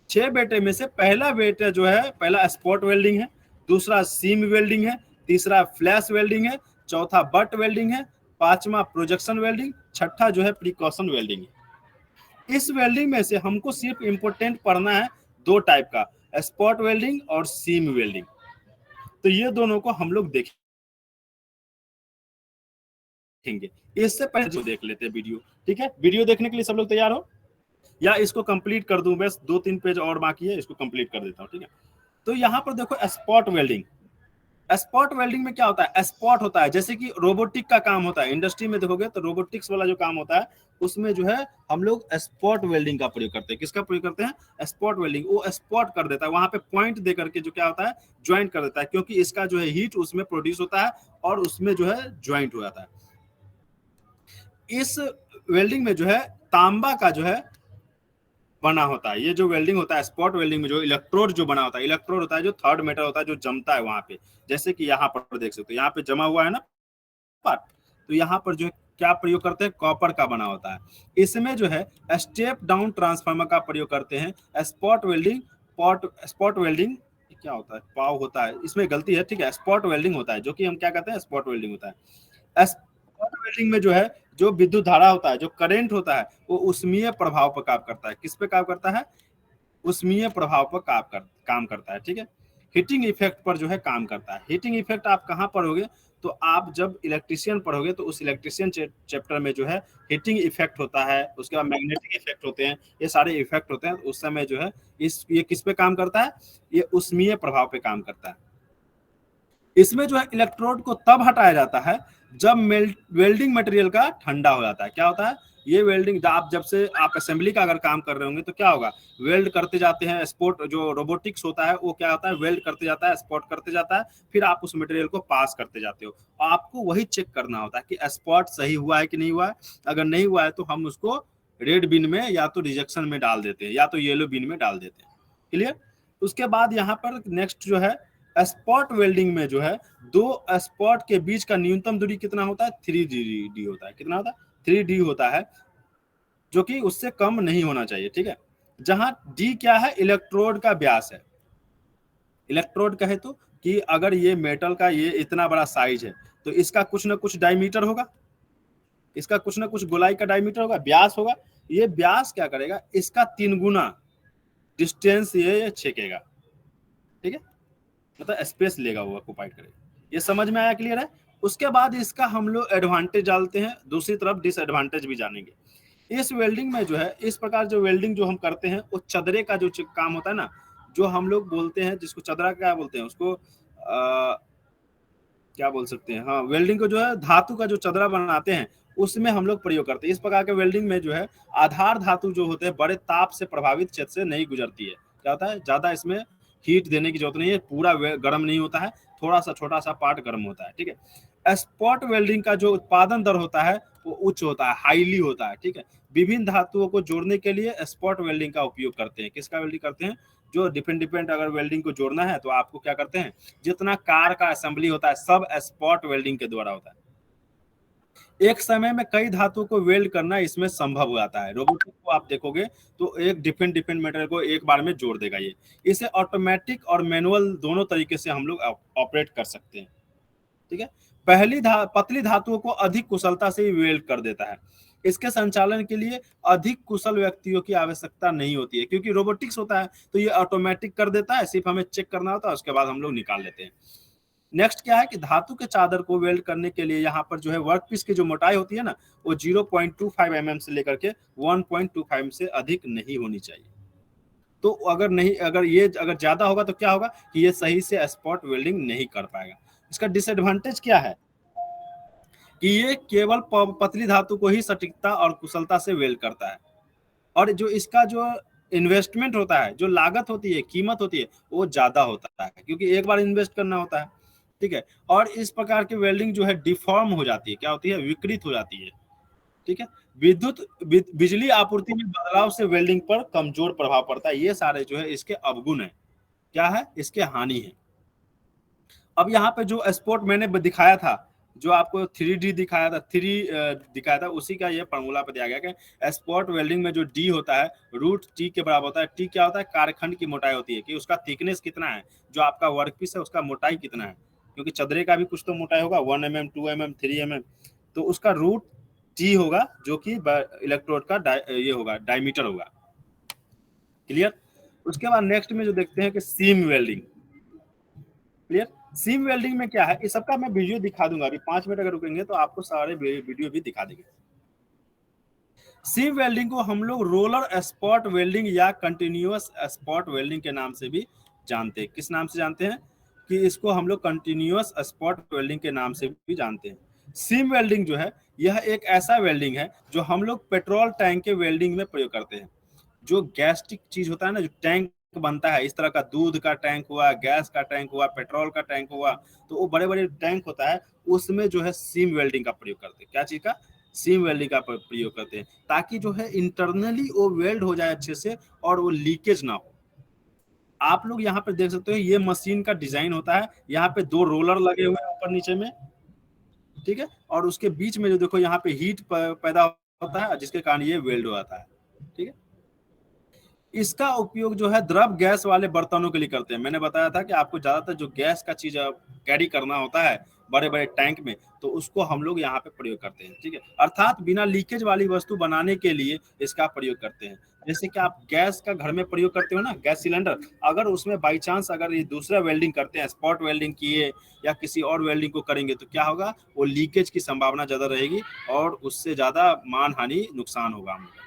6 बेटे में से पहला बेटा जो है, पहला स्पॉट वेल्डिंग है, दूसरा सीम वेल्डिंग है, तीसरा फ्लैश वेल्डिंग है, चौथा बट वेल्डिंग है, पांचवा प्रोजेक्शन वेल्डिंग, छठा जो है प्रिकॉशन वेल्डिंग है। इस वेल्डिंग में से हमको सिर्फ इंपोर्टेंट पढ़ना है दो टाइप का, स्पॉट वेल्डिंग और सीम वेल्डिंग। तो ये दोनों को हम लोग देखेंगे। इससे पहले जो देख लेते हैं वीडियो। ठीक है। वीडियो देखने के लिए सब लोग तैयार हो, या इसको कंप्लीट कर दूं? बस 2-3 पेज और बाकी है, इसको कंप्लीट कर देता हूं। ठीक है। तो यहाँ पर देखो स्पॉट वेल्डिंग। स्पॉट वेल्डिंग में क्या होता है, स्पॉट होता है जैसे कि रोबोटिक का काम होता है। इंडस्ट्री में देखोगे तो रोबोटिक्स वाला जो काम होता है उसमें जो है हम लोग स्पॉट वेल्डिंग का प्रयोग करते हैं। किसका प्रयोग करते हैं? Spot welding. वो स्पॉट कर देता है, वहां पे पॉइंट दे करके जो क्या होता है, ज्वाइंट कर देता है, क्योंकि इसका जो है हीट उसमें प्रोड्यूस होता है और उसमें जो है ज्वाइंट हो जाता है। इस वेल्डिंग में जो है तांबा का जो है बना होता है। ये जो वेल्डिंग होता है स्पॉट वेल्डिंग में, जो इलेक्ट्रोड जो बना होता है, इलेक्ट्रोड होता है जो थर्ड मेटल होता है जो जमता है वहां पे। जैसे कि यहाँ पर देख सकते हो, यहाँ पे जमा हुआ है ना पार्ट, तो यहाँ पर जो है क्या प्रयोग करते हैं, कॉपर का बना होता है। इसमें जो है स्टेप डाउन ट्रांसफार्मर का प्रयोग करते हैं। स्पॉट वेल्डिंग, स्पॉट वेल्डिंग क्या होता है, पाव होता है, इसमें गलती है। ठीक है। स्पॉट वेल्डिंग होता है जो कि हम क्या कहते हैं, स्पॉट वेल्डिंग होता है। स्पॉट वेल्डिंग में जो है जो विद्युत धारा होता है, जो करंट होता है, वो उष्मीय प्रभाव पर काम करता है। किस पे काम करता है? उष्मीय प्रभाव पर काम करता है। ठीक है। हीटिंग इफेक्ट पर जो है काम करता है। हीटिंग इफेक्ट आप कहाँ पढ़ोगे, तो आप जब इलेक्ट्रिशियन पढ़ोगे तो उस इलेक्ट्रिशियन चैप्टर में जो है हीटिंग इफेक्ट होता है, उसके बाद मैग्नेटिक इफेक्ट होते हैं, ये सारे इफेक्ट होते हैं। उस समय जो है ये किस पे काम करता है, ये उष्मीय प्रभाव पे काम करता है। इसमें जो है इलेक्ट्रोड को तब हटाया जाता है जब वेल्डिंग मटेरियल का ठंडा हो जाता है। क्या होता है? ये वेल्डिंग आप जब से आप असेंबली का अगर काम कर रहे होंगे तो क्या होगा, वेल्ड करते जाते हैं, स्पॉट जो रोबोटिक्स होता है वो क्या होता है, वेल्ड करते जाता है, स्पॉट करते जाता है, फिर आप उस मटेरियल को पास करते जाते हो। आपको वही चेक करना होता है कि स्पॉट सही हुआ है कि नहीं हुआ है। अगर नहीं हुआ है तो हम उसको रेड बिन में या तो रिजेक्शन में डाल देते हैं या तो येलो बिन में डाल देते हैं। क्लियर। उसके बाद यहाँ पर नेक्स्ट जो है स्पॉट वेल्डिंग में जो है दो स्पॉट के बीच का न्यूनतम दूरी कितना होता है, 3D होता है। कितना होता है, 3D होता है, जो कि उससे कम नहीं होना चाहिए। ठीक है, जहां डी क्या है, इलेक्ट्रोड का व्यास है। इलेक्ट्रोड कहे तो कि अगर ये मेटल का ये इतना बड़ा साइज है तो इसका कुछ ना कुछ डायमीटर होगा, इसका कुछ ना कुछ गोलाई का डायमीटर होगा, व्यास होगा। ये व्यास क्या करेगा, इसका 3 गुना डिस्टेंस ये छेकेगा। ठीक है, मतलब स्पेस लेगा, वो ऑक्युपाइड करेगा। ये समझ में आया, क्लियर है। उसके बाद इसका हम लोग एडवांटेज डालते हैं, दूसरी तरफ डिसएडवांटेज भी जानेंगे। इस वेल्डिंग में जो है, इस प्रकार जो वेल्डिंग जो हम करते हैं वो चदरे का जो काम होता है ना, जो हम लोग बोलते हैं जिसको चदरा क्या बोलते हैं उसको क्या बोल सकते हैं, हाँ वेल्डिंग को जो है धातु का जो चदरा बनाते हैं उसमें हम लोग प्रयोग करते हैं। इस प्रकार के वेल्डिंग में जो है आधार धातु जो होते हैं बड़े ताप से प्रभावित क्षेत्र से नहीं गुजरती है। क्या होता है, ज्यादा इसमें हीट देने की जरूरत नहीं है, पूरा गर्म नहीं होता है, थोड़ा सा छोटा सा पार्ट गर्म होता है। ठीक है, स्पॉट वेल्डिंग का जो उत्पादन दर होता है वो उच्च होता है, हाईली होता है। ठीक है, विभिन्न धातुओं को जोड़ने के लिए स्पॉट वेल्डिंग का उपयोग करते हैं। किसका वेल्डिंग करते हैं, जो डिफरेंट अगर वेल्डिंग को जोड़ना है तो आपको क्या करते हैं, जितना कार का असेंबली होता है सब स्पॉट वेल्डिंग के द्वारा होता है। एक समय में कई धातुओं को वेल्ड करना इसमें संभव हो जाता है। रोबोटिक को आप देखोगे तो एक डिफरेंट मटेरियल को एक बार में जोड़ देगा ये। इसे ऑटोमेटिक और मैनुअल दोनों तरीके से हम लोग ऑपरेट कर सकते हैं। ठीक है, पतली धातुओं को अधिक कुशलता से वेल्ड कर देता है। इसके संचालन के लिए अधिक कुशल व्यक्तियों की आवश्यकता नहीं होती है, क्योंकि रोबोटिक्स होता है तो ये ऑटोमेटिक कर देता है, सिर्फ हमें चेक करना होता है, उसके बाद हम लोग निकाल लेते हैं। नेक्स्ट क्या है कि धातु के चादर को वेल्ड करने के लिए यहाँ पर जो है वर्कपीस की जो मोटाई होती है ना, वो 0.25 mm से लेकर के 1.25 से अधिक नहीं होनी चाहिए। तो अगर नहीं, अगर ज्यादा होगा तो क्या होगा कि ये सही से स्पॉट वेल्डिंग नहीं कर पाएगा। इसका डिसएडवांटेज क्या है कि ये केवल पतली धातु को ही सटीकता और कुशलता से वेल्ड करता है, और जो इसका जो इन्वेस्टमेंट होता है, जो लागत होती है, कीमत होती है, वो ज्यादा होता है, क्योंकि एक बार इन्वेस्ट करना होता है। ठीक है, और इस प्रकार की वेल्डिंग जो है डिफॉर्म हो जाती है, क्या होती है, विकृत हो जाती है। ठीक है, बिजली आपूर्ति में बदलाव से वेल्डिंग पर कमजोर प्रभाव पड़ता है। ये सारे जो है इसके अवगुण है, क्या है, इसके हानि है। अब यहाँ पे जो स्पॉट मैंने दिखाया था, जो आपको 3D दिखाया था, 3 दिखाया था, उसी का ये फॉर्मूला पे दिया गया कि स्पॉट वेल्डिंग में जो डी होता है रूट टी के बराबर होता है। टी क्या होता है, कार्यखंड की मोटाई होती है, कि उसका थिकनेस कितना है, जो आपका वर्कपीस है उसका मोटाई कितना है, क्योंकि चदरे का भी कुछ तो मोटाई होगा, 1 mm 2 mm 3 mm, तो उसका रूट टी होगा, जो कि इलेक्ट्रोड का ये होगा, डायमीटर होगा। क्लियर। उसके बाद नेक्स्ट में जो देखते हैं कि seam welding. Clear. Seam welding में क्या है, इस सबका मैं वीडियो दिखा दूंगा, अभी 5 मिनट अगर रुकेंगे तो आपको सारे वीडियो भी दिखा देंगे। सीम वेल्डिंग को हम लोग रोलर स्पॉट वेल्डिंग या कंटिन्यूअस स्पॉट वेल्डिंग के नाम से भी जानते हैं। किस नाम से जानते हैं, कि इसको हम लोग कंटिन्यूअस स्पॉट वेल्डिंग के नाम से भी जानते हैं। सीम वेल्डिंग जो है यह एक ऐसा वेल्डिंग है जो हम लोग पेट्रोल टैंक के वेल्डिंग में प्रयोग करते हैं। जो गैस्ट्रिक चीज होता है ना, जो टैंक बनता है, इस तरह का दूध का टैंक हुआ, गैस का टैंक हुआ, पेट्रोल का टैंक हुआ, तो वो बड़े बड़े टैंक होता है, उसमें जो है सीम वेल्डिंग का प्रयोग करते हैं। क्या चीज का, सीम वेल्डिंग का प्रयोग करते हैं, ताकि जो है इंटरनली वो वेल्ड हो जाए अच्छे से और वो लीकेज ना हो। आप लोग यहाँ पे देख सकते हो, ये मशीन का डिजाइन होता है, यहाँ पे 2 रोलर लगे हुए हैं ऊपर नीचे में। ठीक है, और उसके बीच में जो देखो यहाँ पे हीट पैदा होता है, जिसके कारण ये वेल्ड हो जाता है। ठीक है, इसका उपयोग जो है द्रव गैस वाले बर्तनों के लिए करते हैं। मैंने बताया था कि आपको ज्यादातर जो गैस का चीज कैरी करना होता है बड़े बड़े टैंक में, तो उसको हम लोग यहाँ पे प्रयोग करते हैं। ठीक है, अर्थात बिना लीकेज वाली वस्तु बनाने के लिए इसका प्रयोग करते हैं। जैसे कि आप गैस का घर में प्रयोग करते हो ना, गैस सिलेंडर, अगर उसमें बाई चांस अगर ये दूसरा वेल्डिंग करते हैं, स्पॉट वेल्डिंग किए या किसी और वेल्डिंग को करेंगे, तो क्या होगा, वो लीकेज की संभावना ज्यादा रहेगी और उससे ज्यादा मान हानि नुकसान होगा हम लोग।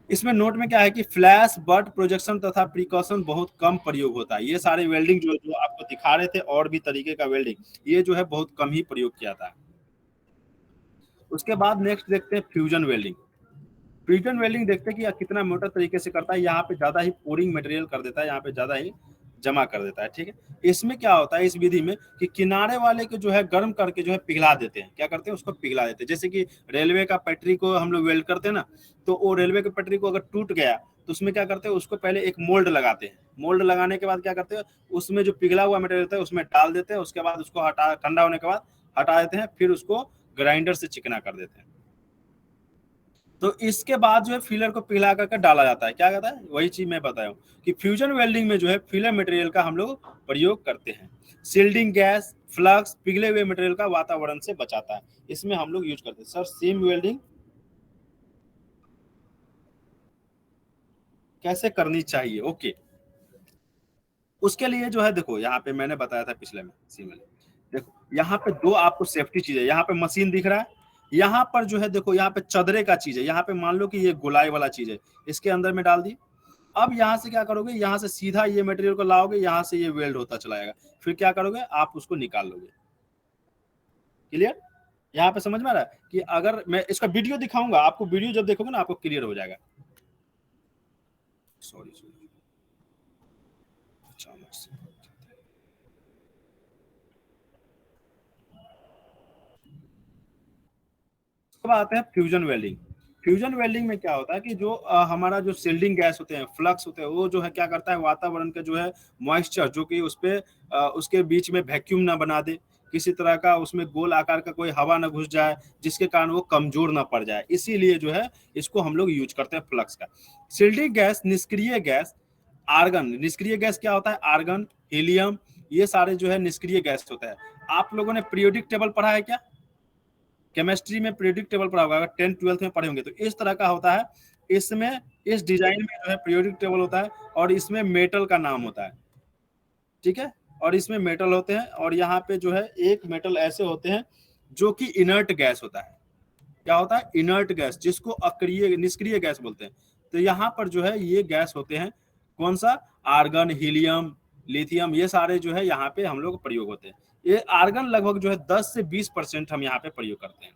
इसमें नोट में क्या है कि फ्लैश, बट, प्रोजेक्शन तथा प्रिकॉशन बहुत कम प्रयोग होता है। ये सारे वेल्डिंग जो जो आपको दिखा रहे थे और भी तरीके का वेल्डिंग, ये जो है बहुत कम ही प्रयोग किया था। उसके बाद नेक्स्ट देखते हैं फ्यूजन वेल्डिंग। फ्यूजन वेल्डिंग देखते हैं कि कितना मोटा तरीके से करता है, यहाँ पे ज्यादा ही पोरिंग मटेरियल कर देता है, यहाँ पे ज्यादा ही जमा कर देता है, ठीक है। इसमें क्या होता है इस विधि में कि किनारे वाले को जो है गर्म करके जो है पिघला देते हैं, क्या करते हैं उसको पिघला देते हैं। जैसे कि रेलवे का पटरी को हम लोग वेल्ड करते हैं ना, तो वो रेलवे के पटरी को अगर टूट गया तो उसमें क्या करते हैं, उसको पहले एक मोल्ड लगाते हैं, मोल्ड लगाने के बाद क्या करते हैं, उसमें जो पिघला हुआ मटेरियल होता है उसमें डाल देते हैं, उसके बाद उसको हटा, ठंडा होने के बाद हटा देते हैं, फिर उसको ग्राइंडर से चिकना कर देते हैं। तो इसके बाद जो है फिलर को पिघला करके डाला जाता है, क्या कहता है, वही चीज मैं बताया हूँ कि फ्यूजन वेल्डिंग में जो है फिलर मटेरियल का हम लोग प्रयोग करते हैं। सील्डिंग गैस, फ्लक्स पिघले हुए मटेरियल का वातावरण से बचाता है, इसमें हम लोग यूज करते हैं। सर सीम वेल्डिंग कैसे करनी चाहिए, ओके। उसके लिए जो है देखो, यहाँ पे मैंने बताया था पिछले में सीम वेल्डिंग, देखो यहाँ पे दो आपको सेफ्टी चीज है, यहाँ पे मशीन दिख रहा है, यहाँ पर जो है देखो यहाँ पे चदरे का चीज है, यहाँ पे मान लो कि ये गोलाई वाला चीज है, इसके अंदर में डाल दी। अब यहाँ से क्या करोगे, यहाँ से सीधा ये मटेरियल को लाओगे, यहाँ से ये वेल्ड होता चला जाएगा, फिर क्या करोगे आप उसको निकाल लोगे। क्लियर, यहाँ पे समझ में आ रहा है कि अगर मैं इसका वीडियो दिखाऊंगा आपको, वीडियो जब देखोगे ना आपको क्लियर हो जाएगा। सॉरी अचानक से अब आते हैं फ्यूजन वेल्डिंग। फ्यूजन वेल्डिंग में क्या होता है कि जो हमारा जो सील्डिंग गैस होते हैं, फ्लक्स होते हैं, वो जो है क्या करता है, वातावरण का जो है मॉइस्चर जो कि उस पे उसके बीच में वैक्यूम ना बना दे, किसी तरह का उसमें गोल आकार का कोई हवा ना घुस जाए जिसके कारण वो कमजोर ना पड़ जाए, इसीलिए जो है इसको हम लोग यूज करते हैं फ्लक्स का। सील्डिंग गैस निष्क्रिय गैस, आर्गन, निष्क्रिय गैस क्या होता है, आर्गन, हीलियम, ये सारे जो है निष्क्रिय गैस होता है। आप लोगों ने पीरियोडिक टेबल पढ़ा है क्या, केमिस्ट्री में पीरियोडिक टेबल पढ़ा होगा, अगर 10th 12th में पढ़े होंगे तो इस तरह का होता है। इसमें इस डिजाइन में जो है पीरियोडिक टेबल होता है और इसमें मेटल का नाम होता है, ठीक है, और इसमें मेटल होते हैं, और यहाँ पे जो है एक मेटल ऐसे होते हैं जो कि इनर्ट गैस होता है। क्या होता है, इनर्ट गैस, जिसको अक्रिय निष्क्रिय गैस बोलते हैं। तो यहाँ पर जो है ये गैस होते हैं, कौन सा, आर्गन, हीलियम, लिथियम, ये सारे जो है यहाँ पे हम लोग प्रयोग होते हैं। ये आर्गन लगभग जो है 10 से 20% हम यहाँ पे प्रयोग करते हैं,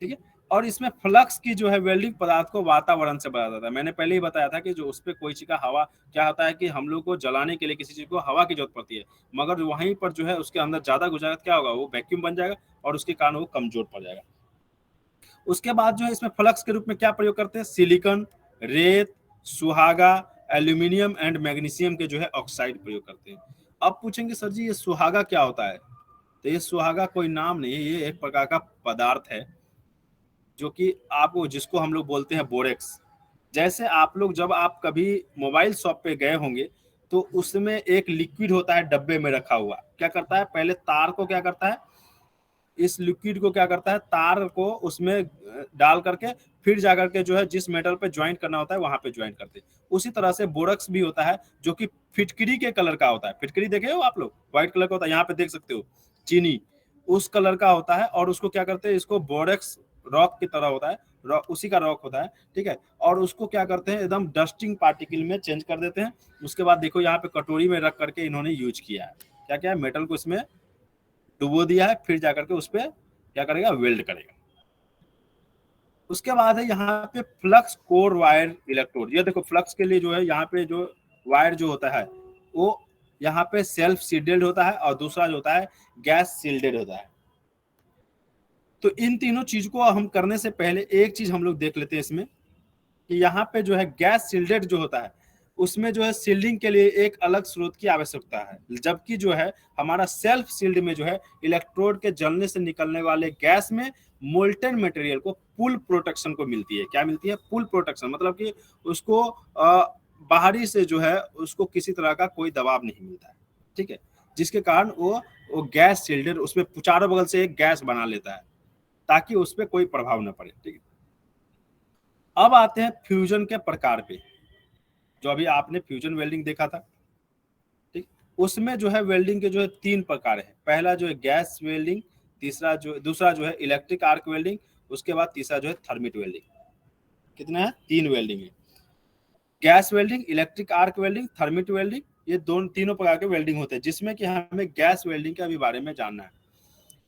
ठीक है। और इसमें फ्लक्स की जो है वेल्डिंग पदार्थ को वातावरण से बचा जाता है। मैंने पहले ही बताया था कि जो उस पर कोई चीज का हवा, क्या होता है कि हम लोग को जलाने के लिए किसी चीज को हवा की जरूरत पड़ती है, मगर वहीं पर जो है उसके अंदर ज्यादा गुजारा क्या होगा, वो वैक्यूम बन जाएगा और उसके कारण वो कमजोर पड़ जाएगा। उसके बाद जो है इसमें फ्लक्स के रूप में क्या प्रयोग करते हैं, सिलिकॉन, रेत, सुहागा, एल्यूमिनियम एंड मैग्नीशियम के जो है ऑक्साइड प्रयोग करते हैं। अब पूछेंगे सर जी ये सुहागा क्या होता है, तो ये सुहागा कोई नाम नहीं है, ये एक प्रकार का पदार्थ है जो कि आपको, जिसको हम लोग बोलते हैं बोरेक्स। जैसे आप लोग जब आप कभी मोबाइल शॉप पे गए होंगे तो उसमें एक लिक्विड होता है डब्बे में रखा हुआ, क्या करता है, पहले तार को क्या करता है, इस लिक्विड को क्या करता है, तार को उसमें डाल करके फिर जाकर के जो है जिस मेटल पे ज्वाइंट करना होता है वहां पे ज्वाइंट करते हैं। उसी तरह से बोरक्स भी होता है जो कि फिटकरी के कलर का होता है, फिटकरी देखे हो आप लोग, व्हाइट कलर का होता है, यहाँ पे देख सकते हो चीनी, उस कलर का होता है, और उसको क्या करते हैं, इसको बोरेक्स रॉक की तरह होता है, उसी का रॉक होता है, ठीक है। और उसको क्या करते हैं, एकदम डस्टिंग पार्टिकल में चेंज कर देते हैं। उसके बाद देखो यहाँ पे कटोरी में रख करके इन्होंने यूज किया है, क्या क्या है, मेटल को इसमें डुबो दिया है, फिर जाकर के उस पर क्या करेगा, वेल्ड करेगा। उसके बाद है यहाँ पे फ्लक्स कोर वायर इलेक्ट्रोड। ये देखो फ्लक्स के लिए जो है यहाँ पे जो वायर जो होता है वो यहाँ पे सेल्फ सील्डेड होता है, और दूसरा जो होता है गैस सील्डेड होता है। तो इन तीनों चीज को हम करने से पहले एक चीज हम लोग देख लेते हैं इसमें कि यहाँ पे जो है गैस सील्डेड जो होता है उसमें जो है सील्डिंग के लिए एक अलग स्रोत की आवश्यकता है, जबकि जो है हमारा सेल्फ सील्ड में जो है इलेक्ट्रोड के जलने से निकलने वाले गैस में मोल्टेन मटेरियल को पुल प्रोटेक्शन को मिलती है। क्या मिलती है, पुल प्रोटेक्शन, मतलब कि उसको बाहरी से जो है उसको किसी तरह का कोई दबाव नहीं मिलता है, ठीक है, जिसके कारण वो गैस सील्डेड, उसमें चारों बगल से एक गैस बना लेता है ताकि उस पर कोई प्रभाव न पड़े, ठीक है। अब आते हैं फ्यूजन के प्रकार पे, जो अभी आपने फ्यूजन वेल्डिंग देखा था, ठीक, उसमें जो है वेल्डिंग के जो है 3 प्रकार है। पहला जो है गैस वेल्डिंग, दूसरा जो है इलेक्ट्रिक आर्क वेल्डिंग, उसके बाद तीसरा जो है थर्मिट वेल्डिंग। कितना है, 3 वेल्डिंग है, gas welding, electric arc welding, thermit welding, ये तीनों प्रकार के वेल्डिंग होते हैं, जिसमें कि हमें गैस वेल्डिंग के अभी बारे में जानना है।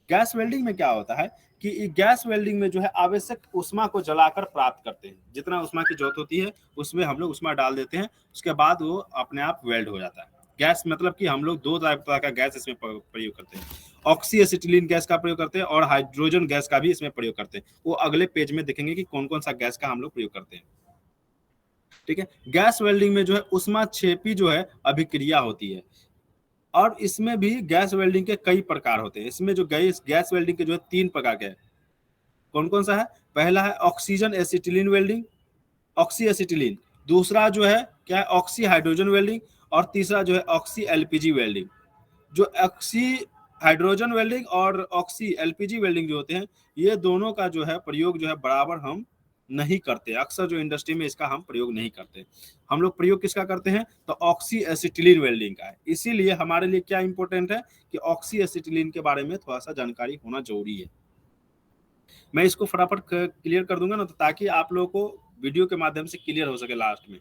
गैस वेल्डिंग में क्या होता है कि गैस वेल्डिंग में जो है आवश्यक ऊष्मा को जलाकर प्राप्त करते हैं, जितना ऊष्मा की जरूरत होती है उसमें हम लोग ऊष्मा डाल देते हैं, उसके बाद वो अपने आप वेल्ड हो जाता है। गैस मतलब कि हम लोग दो तरह का गैस इसमें प्रयोग करते हैं, ऑक्सी एसिटिलीन गैस का प्रयोग करते हैं और हाइड्रोजन गैस का भी इसमें प्रयोग करते हैं। वो अगले पेज में देखेंगे कि कौन कौन सा गैस का हम लोग प्रयोग करते हैं। ठीक है, गैस वेल्डिंग में जो है उष्मा क्षेपी जो है अभिक्रिया होती है, और इसमें भी गैस वेल्डिंग के कई प्रकार होते हैं। इसमें जो गैस वेल्डिंग के जो है 3 प्रकार के हैं। कौन कौन सा है? पहला है oxygen acetylene welding, oxy acetylene. दूसरा जो है क्या है? Oxy hydrogen welding. और तीसरा जो है ऑक्सी एलपीजी वेल्डिंग। जो ऑक्सी हाइड्रोजन वेल्डिंग और ऑक्सी एलपीजी वेल्डिंग जो होते हैं, ये दोनों का जो है प्रयोग जो है बराबर हम नहीं करते। अक्सर जो इंडस्ट्री में इसका हम प्रयोग नहीं करते। हम लोग प्रयोग किसका करते हैं? तो ऑक्सी एसिटिलीन वेल्डिंग का है। इसीलिए हमारे लिए क्या इंपॉर्टेंट है कि ऑक्सी एसिटिलीन के बारे में थोड़ा सा जानकारी होना जरूरी है। मैं इसको फटाफट क्लियर कर दूंगा ना, तो ताकि आप लोगों को वीडियो के माध्यम से क्लियर हो सके लास्ट में।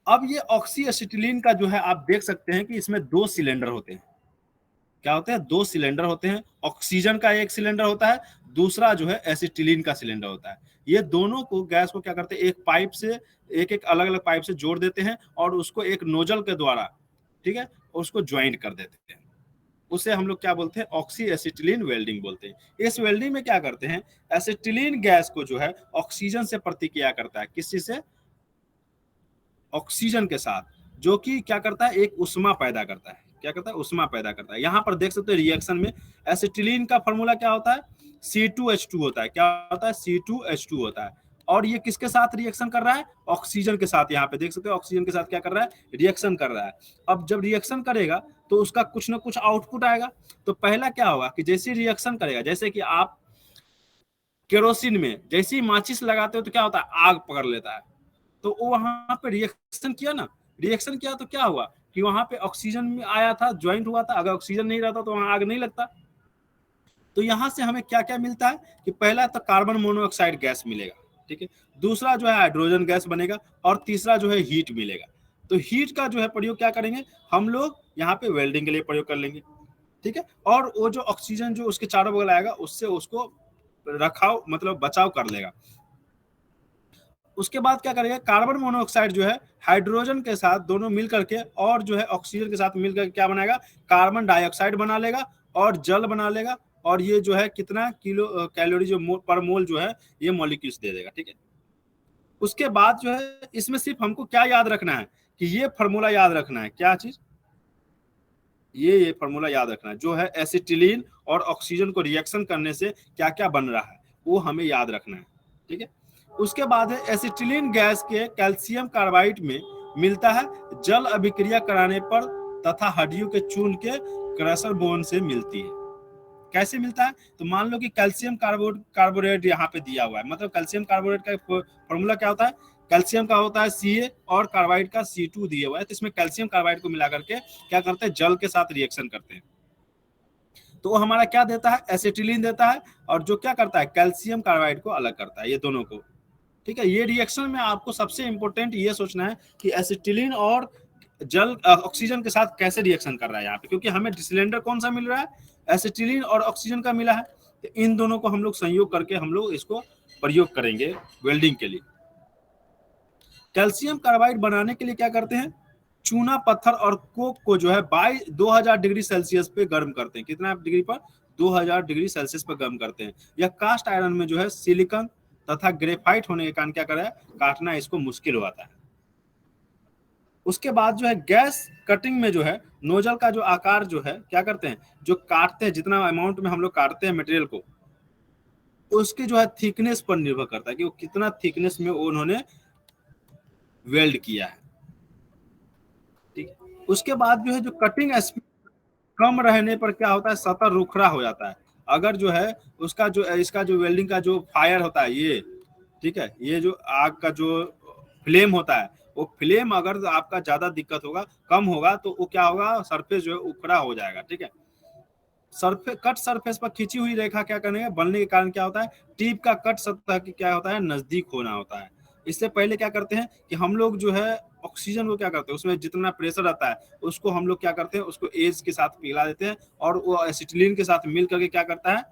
अब ये ऑक्सी एसिटिलीन का जो है आप देख सकते हैं कि इसमें 2 सिलेंडर होते हैं। क्या होते हैं? 2 सिलेंडर होते हैं। ऑक्सीजन का एक सिलेंडर होता है, दूसरा जो है एसिटिलीन का सिलेंडर होता है। ये दोनों को गैस को क्या करते हैं? एक पाइप से, एक अलग अलग पाइप से जोड़ देते हैं और उसको एक नोजल के द्वारा, ठीक है, उसको ज्वाइंट कर देते हैं। उसे हम लोग क्या बोलते हैं? ऑक्सी एसिटिलीन वेल्डिंग बोलते हैं। इस वेल्डिंग में क्या करते हैं? एसिटिलीन गैस को जो है ऑक्सीजन से प्रतिक्रिया करता है। किस चीज से? ऑक्सीजन के साथ, जो कि क्या करता है? एक उष्मा पैदा करता है। क्या करता है? उष्मा पैदा करता है। यहाँ पर देख सकते हैं रिएक्शन में एसिटिलीन का फॉर्मूला क्या होता है? C2H2 होता है। क्या होता है? C2H2 होता है। और ये किसके साथ रिएक्शन कर रहा है? ऑक्सीजन के साथ। यहाँ पे देख सकते हो ऑक्सीजन के साथ क्या कर रहा है? रिएक्शन कर रहा है। अब जब रिएक्शन करेगा तो उसका कुछ ना कुछ आउटपुट आएगा। तो पहला क्या होगा कि जैसे रिएक्शन करेगा, जैसे कि आप केरोसिन में जैसे ही माचिस लगाते हो तो क्या होता है? आग पकड़ लेता है। तो वो वहां पे रिएक्शन किया ना, रिएक्शन किया तो क्या हुआ कि वहां पे ऑक्सीजन में आया था, ज्वाइंट हुआ था। अगर ऑक्सीजन नहीं रहता तो वहां आग नहीं लगता। तो यहां से हमें क्या क्या मिलता है कि पहला तो कार्बन मोनोऑक्साइड गैस मिलेगा, ठीक है, दूसरा जो है हाइड्रोजन गैस बनेगा, और तीसरा जो है हीट मिलेगा। तो हीट का जो है प्रयोग क्या करेंगे हम लोग? यहाँ पे वेल्डिंग के लिए प्रयोग कर लेंगे, ठीक है। और वो जो ऑक्सीजन जो उसके चारों बगल आएगा, उससे उसको रखाव मतलब बचाव कर लेगा। उसके बाद क्या करेगा? कार्बन मोनोऑक्साइड जो है हाइड्रोजन के साथ दोनों मिल करके और जो है ऑक्सीजन के साथ मिलकर क्या बनाएगा? कार्बन डाइऑक्साइड बना लेगा और जल बना लेगा। और ये जो है कितना किलो कैलोरी जो पर मोल जो है ये मॉलिक्यूल्स दे देगा, ठीक है। उसके बाद जो है इसमें सिर्फ हमको क्या याद रखना है कि ये फार्मूला याद रखना है। क्या चीज? ये फार्मूला याद रखना है, जो है एसिटिलीन और ऑक्सीजन को रिएक्शन करने से क्या क्या बन रहा है वो हमें याद रखना है, ठीक है। उसके बाद है एसिटिलीन गैस के कैल्शियम कार्बाइड में मिलता है जल अभिक्रिया कराने पर तथा हड्डियों के चूर्ण के क्रशर बोन से मिलती है। कैसे मिलता है? तो मान लो कि कैल्शियम कार्बोनेट यहाँ पे दिया हुआ है, मतलब कैल्शियम कार्बोनेट का फॉर्मूला क्या होता है? कैल्शियम का होता है Ca और कार्बाइड का C2 दिया हुआ है। तो इसमें कैल्शियम कार्बाइड को मिला करके क्या करते हैं? जल के साथ रिएक्शन करते हैं। तो वो हमारा क्या देता है? एसिटिलीन देता है, और जो क्या करता है? कैल्शियम कार्बाइड को अलग करता है, ये दोनों को, ठीक है। ये रिएक्शन में आपको सबसे इंपॉर्टेंट ये सोचना है कि एसिटिलीन और जल ऑक्सीजन के साथ कैसे रिएक्शन कर रहा है यहाँ पे, क्योंकि हमें सिलेंडर कौन सा मिल रहा है? एसिटिलीन और ऑक्सीजन का मिला है। तो इन दोनों को हम लोग संयोग करके हम लोग इसको प्रयोग करेंगे वेल्डिंग के लिए। कैल्शियम कार्बाइड बनाने के लिए क्या करते हैं? चूना पत्थर और कोक को जो है 2000 डिग्री सेल्सियस पे गर्म करते हैं। कितना डिग्री पर? 2000 डिग्री सेल्सियस पर गर्म करते हैं। यह कास्ट आयरन में जो है सिलिकॉन तथा ग्रेफाइट होने के कारण क्या कर रहा है? काटना इसको मुश्किल होता है। उसके बाद जो है गैस कटिंग में जो है नोजल का जो आकार जो है क्या करते हैं? जो काटते हैं, जितना अमाउंट में हम लोग काटते हैं मटेरियल को, उसके जो है थिकनेस पर निर्भर करता है कि वो कितना थिकनेस में उन्होंने वेल्ड किया है, ठीक है। उसके बाद जो है जो कटिंग स्पीड कम रहने पर क्या होता है? सतह रुखरा हो जाता है। अगर जो है उसका जो इसका जो वेल्डिंग का जो फायर होता है ये, ठीक है, ये जो आग का जो फ्लेम होता है, वो फ्लेम अगर आपका ज्यादा दिक्कत होगा, कम होगा, तो वो क्या होगा? सरफेस जो है उखड़ा हो जाएगा, ठीक है। सरफेस कट सरफेस पर खींची हुई रेखा क्या करने बनने के कारण क्या होता है? टिप का कट सतह की क्या होता है? नजदीक होना होता है। इससे पहले क्या करते हैं कि हम लोग जो है ऑक्सीजन को क्या करते हैं, उसमें जितना प्रेशर रहता है उसको हम लोग क्या करते हैं, उसको एज के साथ पिघला देते हैं और वो एसिटिलीन के साथ मिल करके क्या करता है,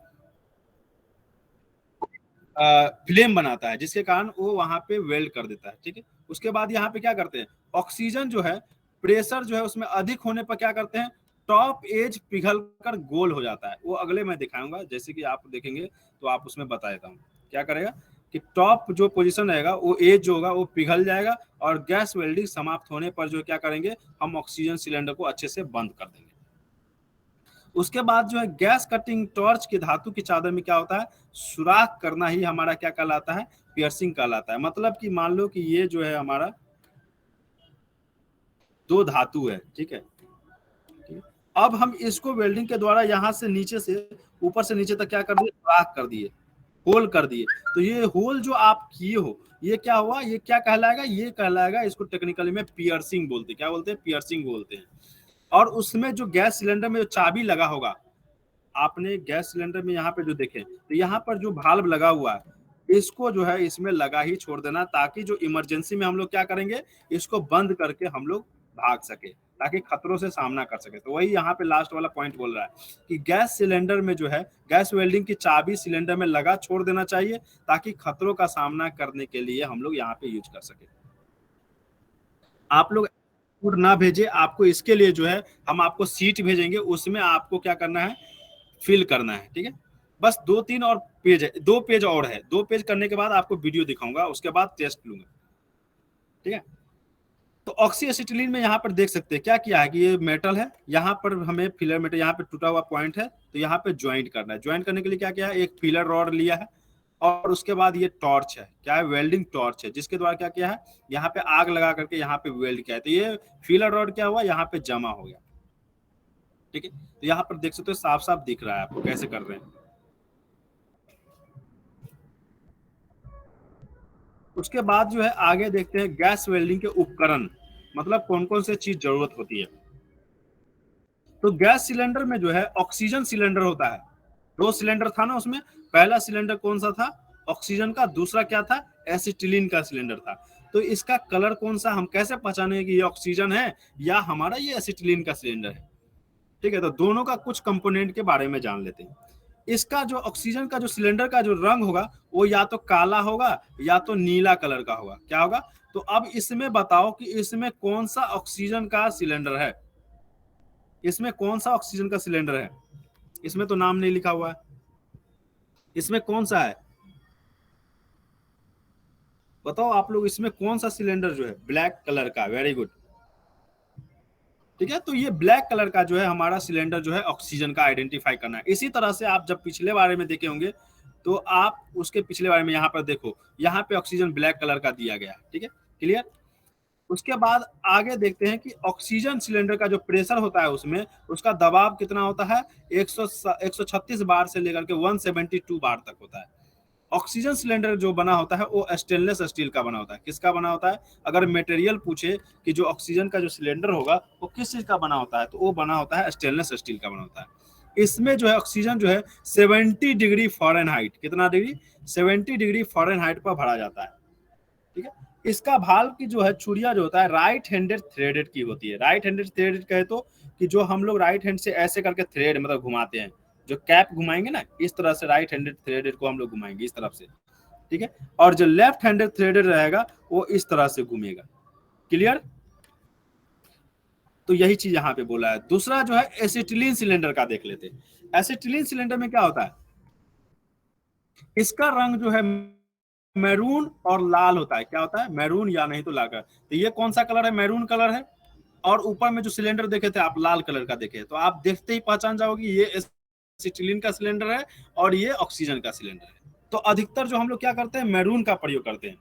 फ्लेम बनाता है, जिसके कारण वो वहां पे वेल्ड कर देता है। ठीक है, उसके बाद यहाँ पे क्या करते हैं, ऑक्सीजन जो है प्रेशर जो है उसमें अधिक होने पर क्या करते हैं, टॉप एज पिघल कर गोल हो जाता है। वो अगले मैं दिखाऊंगा, जैसे कि आप देखेंगे तो आप उसमें बता देता हूँ क्या करेगा कि टॉप जो पोजीशन रहेगा वो एज जो होगा वो पिघल जाएगा और गैस वेल्डिंग समाप्त होने पर जो क्या करेंगे, हम ऑक्सीजन सिलेंडर को अच्छे से बंद कर देंगे। उसके बाद जो है गैस कटिंग टॉर्च की धातु की चादर में क्या होता है, सुराख करना ही हमारा क्या कहलाता है, पियर्सिंग कहलाता है। मतलब कि मान लो कि ये जो है हमारा दो धातु है, ठीक है, अब हम इसको वेल्डिंग के द्वारा यहाँ से नीचे से ऊपर से नीचे तक क्या कर दिए, सुराख कर दिए, होल कर दिए। तो ये होल जो आप किए हो ये क्या हुआ, ये क्या कहलाएगा, ये कहलाएगा, इसको टेक्निकली में पियर्सिंग बोलते हैं। क्या बोलते हैं, पियर्सिंग बोलते हैं। और उसमें जो गैस सिलेंडर में जो चाबी लगा होगा, आपने गैस सिलेंडर में यहाँ पे जो देखे तो यहाँ पर जो भाल्व लगा हुआ है इसको जो है इसमें लगा ही छोड़ देना, ताकि जो इमरजेंसी में हम लोग क्या करेंगे, इसको बंद करके हम लोग भाग सके, ताकि खतरों से सामना कर सके। तो वही यहाँ पे लास्ट वाला पॉइंट बोल रहा है कि गैस सिलेंडर में जो है गैस वेल्डिंग की चाबी सिलेंडर में लगा छोड़ देना चाहिए, ताकि खतरों का सामना करने के लिए हम लोग यहाँ पे यूज कर सके। आप लोग ना भेजे, आपको इसके लिए जो है हम आपको सीट भेजेंगे, उसमें आपको क्या करना है, फिल करना है। ठीक है, बस 2-3 और पेज है, 2 पेज और है, 2 पेज करने के बाद आपको वीडियो दिखाऊंगा, उसके बाद टेस्ट लूंगा। ठीक है, तो ऑक्सी एसिटिलीन में यहाँ पर देख सकते हैं क्या किया है कि ये मेटल है, यहाँ पर हमें फिलर मेटल, यहाँ पे टूटा हुआ पॉइंट है, तो यहाँ पे ज्वाइंट करना है। ज्वाइंट करने के लिए क्या किया है, एक फिलर रॉड लिया है और उसके बाद ये टॉर्च है, क्या है, वेल्डिंग टॉर्च है, जिसके द्वारा क्या किया है, यहाँ पे आग लगा करके यहाँ पे वेल्ड किया है। तो ये फिलर रॉड क्या हुआ, यहाँ पे जमा हो गया। ठीक है, तो यहाँ पर देख सकते हो साफ साफ दिख रहा है आपको कैसे कर रहे हैं। उसके बाद जो है आगे देखते हैं गैस वेल्डिंग के उपकरण, मतलब कौन कौन से चीज जरूरत होती है। तो गैस सिलेंडर में जो है ऑक्सीजन सिलेंडर होता है, 2 सिलेंडर था ना उसमें, पहला सिलेंडर कौन सा था, ऑक्सीजन का, दूसरा क्या था, एसिटिलीन का सिलेंडर था। तो इसका कलर कौन सा, हम कैसे पहचानेंगे कि ये ऑक्सीजन है या हमारा ये एसिटिलीन का सिलेंडर है। ठीक है, तो दोनों का कुछ कंपोनेंट के बारे में जान लेते हैं। इसका जो ऑक्सीजन का जो सिलेंडर का जो रंग होगा वो या तो काला होगा या तो नीला कलर का होगा। क्या होगा, तो अब इसमें बताओ कि इसमें कौन सा ऑक्सीजन का सिलेंडर है, इसमें कौन सा ऑक्सीजन का सिलेंडर है, इसमें तो नाम नहीं लिखा हुआ है, इसमें कौन सा है, बताओ आप लोग, इसमें कौन सा सिलेंडर जो है, ब्लैक कलर का, वेरी गुड। ठीक है, तो ये ब्लैक कलर का जो है हमारा सिलेंडर जो है ऑक्सीजन का आइडेंटिफाई करना है। इसी तरह से आप जब पिछले बारे में देखे होंगे तो आप उसके पिछले बारे में यहाँ पर देखो, यहाँ पे ऑक्सीजन ब्लैक कलर का दिया गया। ठीक है, क्लियर। उसके बाद आगे देखते हैं कि ऑक्सीजन सिलेंडर का जो प्रेशर होता है उसमें उसका दबाव कितना होता है, 136 बार से लेकर के 172 बार तक होता है। ऑक्सीजन सिलेंडर जो बना होता है वो स्टेनलेस स्टील का बना होता है। किसका बना होता है, अगर मटेरियल पूछे कि जो ऑक्सीजन का जो सिलेंडर होगा वो किस चीज का बना होता है, तो वो बना होता है स्टेनलेस स्टील का बना होता है। इसमें जो है ऑक्सीजन जो है 70 डिग्री फ़ारेनहाइट, कितना डिग्री, 70 डिग्री फ़ारेनहाइट पर भरा जाता है। ठीक है, इसका भाल्व की जो है चूड़िया जो होता है राइट हैंडेड थ्रेडेड की होती है। राइट हैंडेड थ्रेडेड कहे तो कि जो हम लोग राइट हैंड से ऐसे करके थ्रेड मतलब घुमाते हैं, जो कैप घुमाएंगे ना इस तरह से राइट हैंडेड थ्रेडेड को हम लोग घुमाएंगे इस तरफ से। ठीक है, और जो लेफ्ट हैंडेड थ्रेडेड रहेगा वो इस तरह से घूमेगा। क्लियर, तो यही चीज यहाँ पे बोला है। दूसरा जो है एसिटिलीन सिलेंडर का देख लेते हैं। एसिटिलीन सिलेंडर में क्या होता है, इसका रंग जो है मैरून और लाल होता है। क्या होता है, मैरून या नहीं तो लाल कलर। तो ये कौन सा कलर है, मैरून कलर है। और ऊपर में जो सिलेंडर देखे थे आप लाल कलर का देखे, तो आप देखते ही पहचान जाओगे ये एसिटिलीन का सिलेंडर है और ये ऑक्सीजन का सिलेंडर है। तो अधिकतर जो हम लोग क्या करते हैं, मैरून का प्रयोग करते हैं।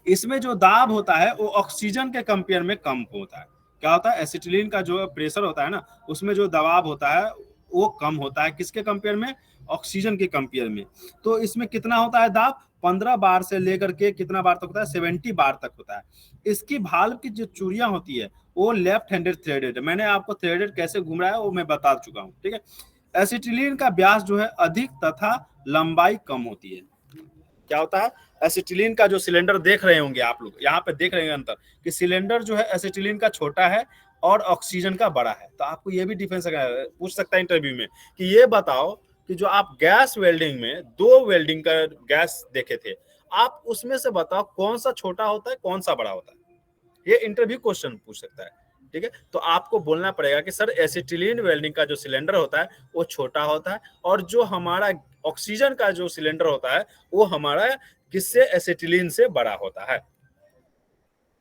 इसमें जो दाब होता है वो ऑक्सीजन के कंपेयर में कम होता है। क्या होता है, एसिटिलीन का जो प्रेशर होता है ना उसमें जो दबाव होता है वो कम होता है, किसके कंपेयर में, ऑक्सीजन के कंपेयर में। तो इसमें कितना होता है दाब, 15 बार से लेकर के कितना बार तक होता है, 70 बार तक होता है। इसकी भाल्व की जो चूड़ियां होती है वो लेफ्ट हैंडेड थ्रेडेड, मैंने आपको थ्रेडेड कैसे घूम रहा है वो मैं बता चुका हूँ। ठीक है, एसिटिलीन का व्यास जो है अधिक तथा लंबाई कम होती है। क्या होता है, एसिटिलीन का जो सिलेंडर देख रहे होंगे आप लोग, यहाँ पे देख रहे हैं अंतर कि सिलेंडर जो है एसिटिलीन का छोटा है और ऑक्सीजन का बड़ा है। तो आपको ये भी डिफरेंस पूछ सकता है इंटरव्यू में कि ये बताओ कि जो आप गैस वेल्डिंग में 2 वेल्डिंग का गैस देखे थे, आप उसमें से बताओ कौन सा छोटा होता है, कौन सा बड़ा होता है। ये इंटरव्यू क्वेश्चन पूछ सकता है, ठीक है। तो आपको बोलना पड़ेगा कि सर एसिटिलीन वेल्डिंग का जो सिलेंडर होता है वो छोटा होता है, और जो हमारा ऑक्सीजन का जो सिलेंडर होता है वो हमारा किससे, एसिटिलीन से बड़ा होता है,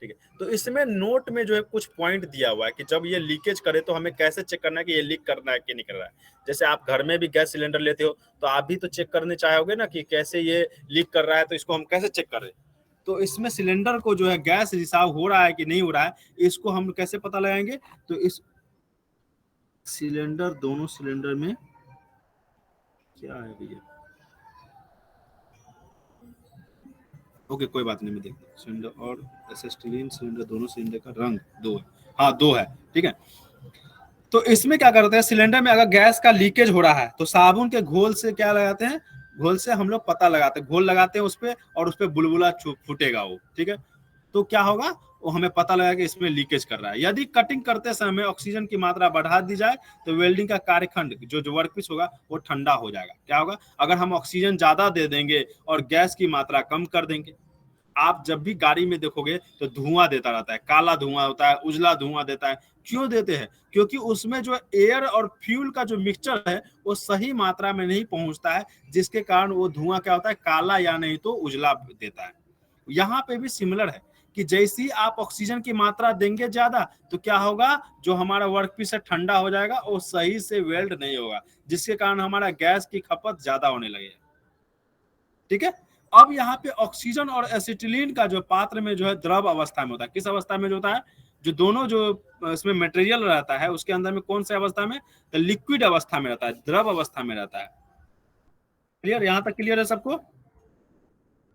ठीक है। तो इसमें नोट में जो है कुछ पॉइंट दिया हुआ है कि जब ये लीकेज करे तो हमें कैसे चेक करना है कि ये लीक करना है कि नहीं कर रहा है। जैसे आप घर में भी गैस सिलेंडर लेते हो तो आप भी तो चेक करने चाहोगे ना कि कैसे ये लीक कर रहा है, तो इसको हम कैसे चेक कर रहे हैं। तो इसमें सिलेंडर को जो है गैस रिसाव हो रहा है कि नहीं हो रहा है, इसको हम कैसे पता लगाएंगे। तो इस सिलेंडर, दोनों सिलेंडर में क्या है भैया, ओके कोई बात नहीं, मैं देखता हूँ। सिलेंडर और एसिटिलीन सिलेंडर, दोनों सिलेंडर का रंग 2 है, हाँ 2 है, ठीक है। तो इसमें क्या करते हैं, सिलेंडर में अगर गैस का लीकेज हो रहा है तो साबुन के घोल से क्या लगाते हैं, घोल से हम लोग पता लगाते हैं, घोल लगाते हैं उस पर और उस पर बुलबुला फूटेगा वो, ठीक है। तो क्या होगा, वो हमें पता लगा कि इसमें लीकेज कर रहा है। यदि कटिंग करते समय ऑक्सीजन की मात्रा बढ़ा दी जाए तो वेल्डिंग का कार्यखंड जो वर्कपीस होगा वो ठंडा हो जाएगा। क्या होगा, अगर हम ऑक्सीजन ज्यादा दे देंगे और गैस की मात्रा कम कर देंगे। आप जब भी गाड़ी में देखोगे तो धुआं देता रहता है, काला धुआं होता है, उजला धुआं देता है। क्यों देते हैं, क्योंकि उसमें जो एयर और फ्यूल का जो मिक्सचर है वो सही मात्रा में नहीं पहुंचता है, जिसके कारण वो धुआं क्या होता है, काला या नहीं तो उजला देता है। यहाँ पे भी सिमिलर है कि जैसे ही आप ऑक्सीजन की मात्रा देंगे ज्यादा तो क्या होगा, जो हमारा वर्कपीस है ठंडा हो जाएगा और सही से वेल्ड नहीं होगा, जिसके कारण हमारा गैस की खपत ज्यादा होने लगेगा, ठीक है। अब यहाँ पे ऑक्सीजन और एसिटिलीन का जो पात्र में जो है द्रव अवस्था में होता है, किस अवस्था में जो होता है, जो दोनों जो इसमें मटेरियल रहता है उसके अंदर में कौन सी अवस्था में, तो लिक्विड अवस्था में रहता है, द्रव अवस्था में रहता है। क्लियर, यहाँ तक क्लियर है सबको,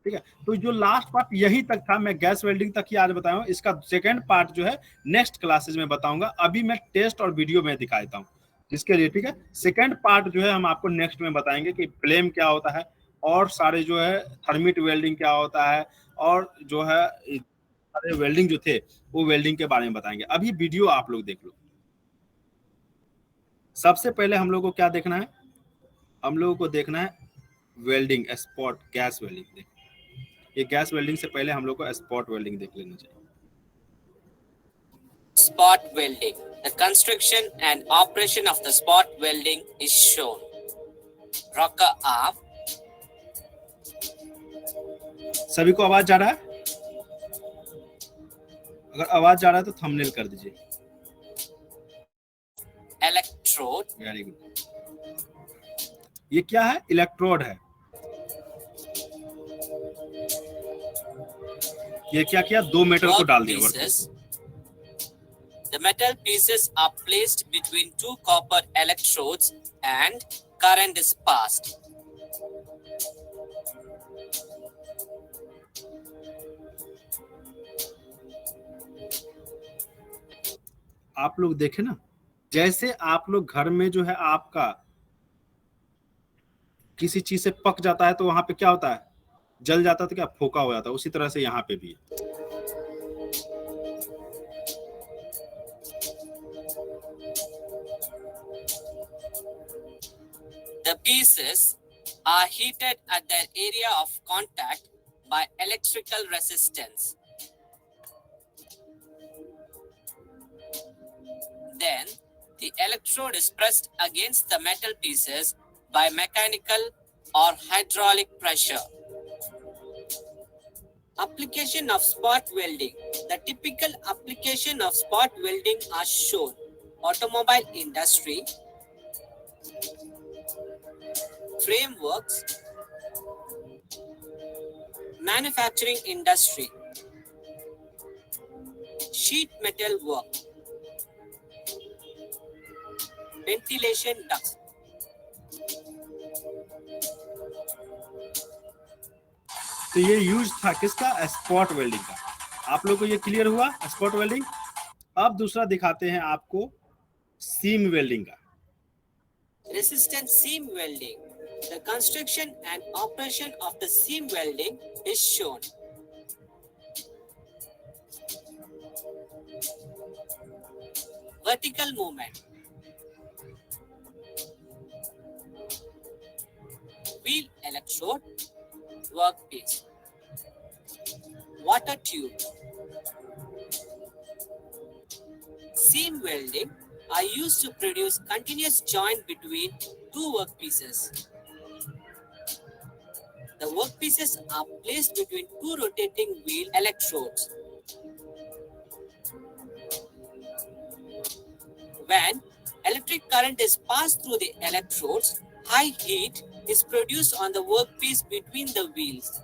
ठीक है। तो जो लास्ट पार्ट यही तक था, मैं गैस वेल्डिंग तक ही आज बताया हूँ। इसका सेकेंड पार्ट जो है नेक्स्ट क्लासेज में बताऊंगा, अभी मैं टेस्ट और वीडियो में दिखा देता हूँ जिसके लिए, ठीक है। सेकेंड पार्ट जो है हम आपको नेक्स्ट में बताएंगे कि फ्लेम क्या होता है, और सारे जो है थर्मिट वेल्डिंग क्या होता है, और जो है सारे वेल्डिंग जो थे वो वेल्डिंग के बारे में बताएंगे। अभी वीडियो आप लोग देख लो। सबसे पहले हम लोग को क्या देखना है, हम लोगों को देखना है वेल्डिंग स्पॉट गैस वेल्डिंग। ये गैस वेल्डिंग से पहले हम लोग को स्पॉट वेल्डिंग देख लेना चाहिए। Spot welding. The construction and operation of the spot welding is shown. Rocker up. सभी को आवाज जा रहा है? अगर आवाज जा रहा है तो थंबनेल कर दीजिए। Electrode. Very good. ये क्या है, इलेक्ट्रोड है। ये क्या किया, 2 मेटल को डाल दिया। The metal pieces are placed between 2 copper electrodes and current is passed. आप लोग देखें ना, जैसे आप लोग घर में जो है आपका किसी चीज से पक जाता है तो वहां पे क्या होता है, जल जाता है तो क्या फोका हो जाता है, उसी तरह से यहाँ पे भी The pieces are heated at their area of contact by electrical resistance. Then, the electrode is pressed against the metal pieces by mechanical or hydraulic pressure. Application of spot welding. The typical application of spot welding are shown. Automobile industry, frameworks, manufacturing industry, sheet metal work, ventilation ducts. तो ये use था किसका, spot welding का। आप लोग को ये clear हुआ स्पॉट वेल्डिंग। अब दूसरा दिखाते हैं आपको सीम वेल्डिंग का। Resistance seam welding. The construction and operation of the seam welding is shown. Vertical movement. Wheel electrode, workpiece. Water tube. Seam welding are used to produce continuous joint between two workpieces. The workpieces are placed between two rotating wheel electrodes. When electric current is passed through the electrodes, high heat is produced on the workpiece between the wheels.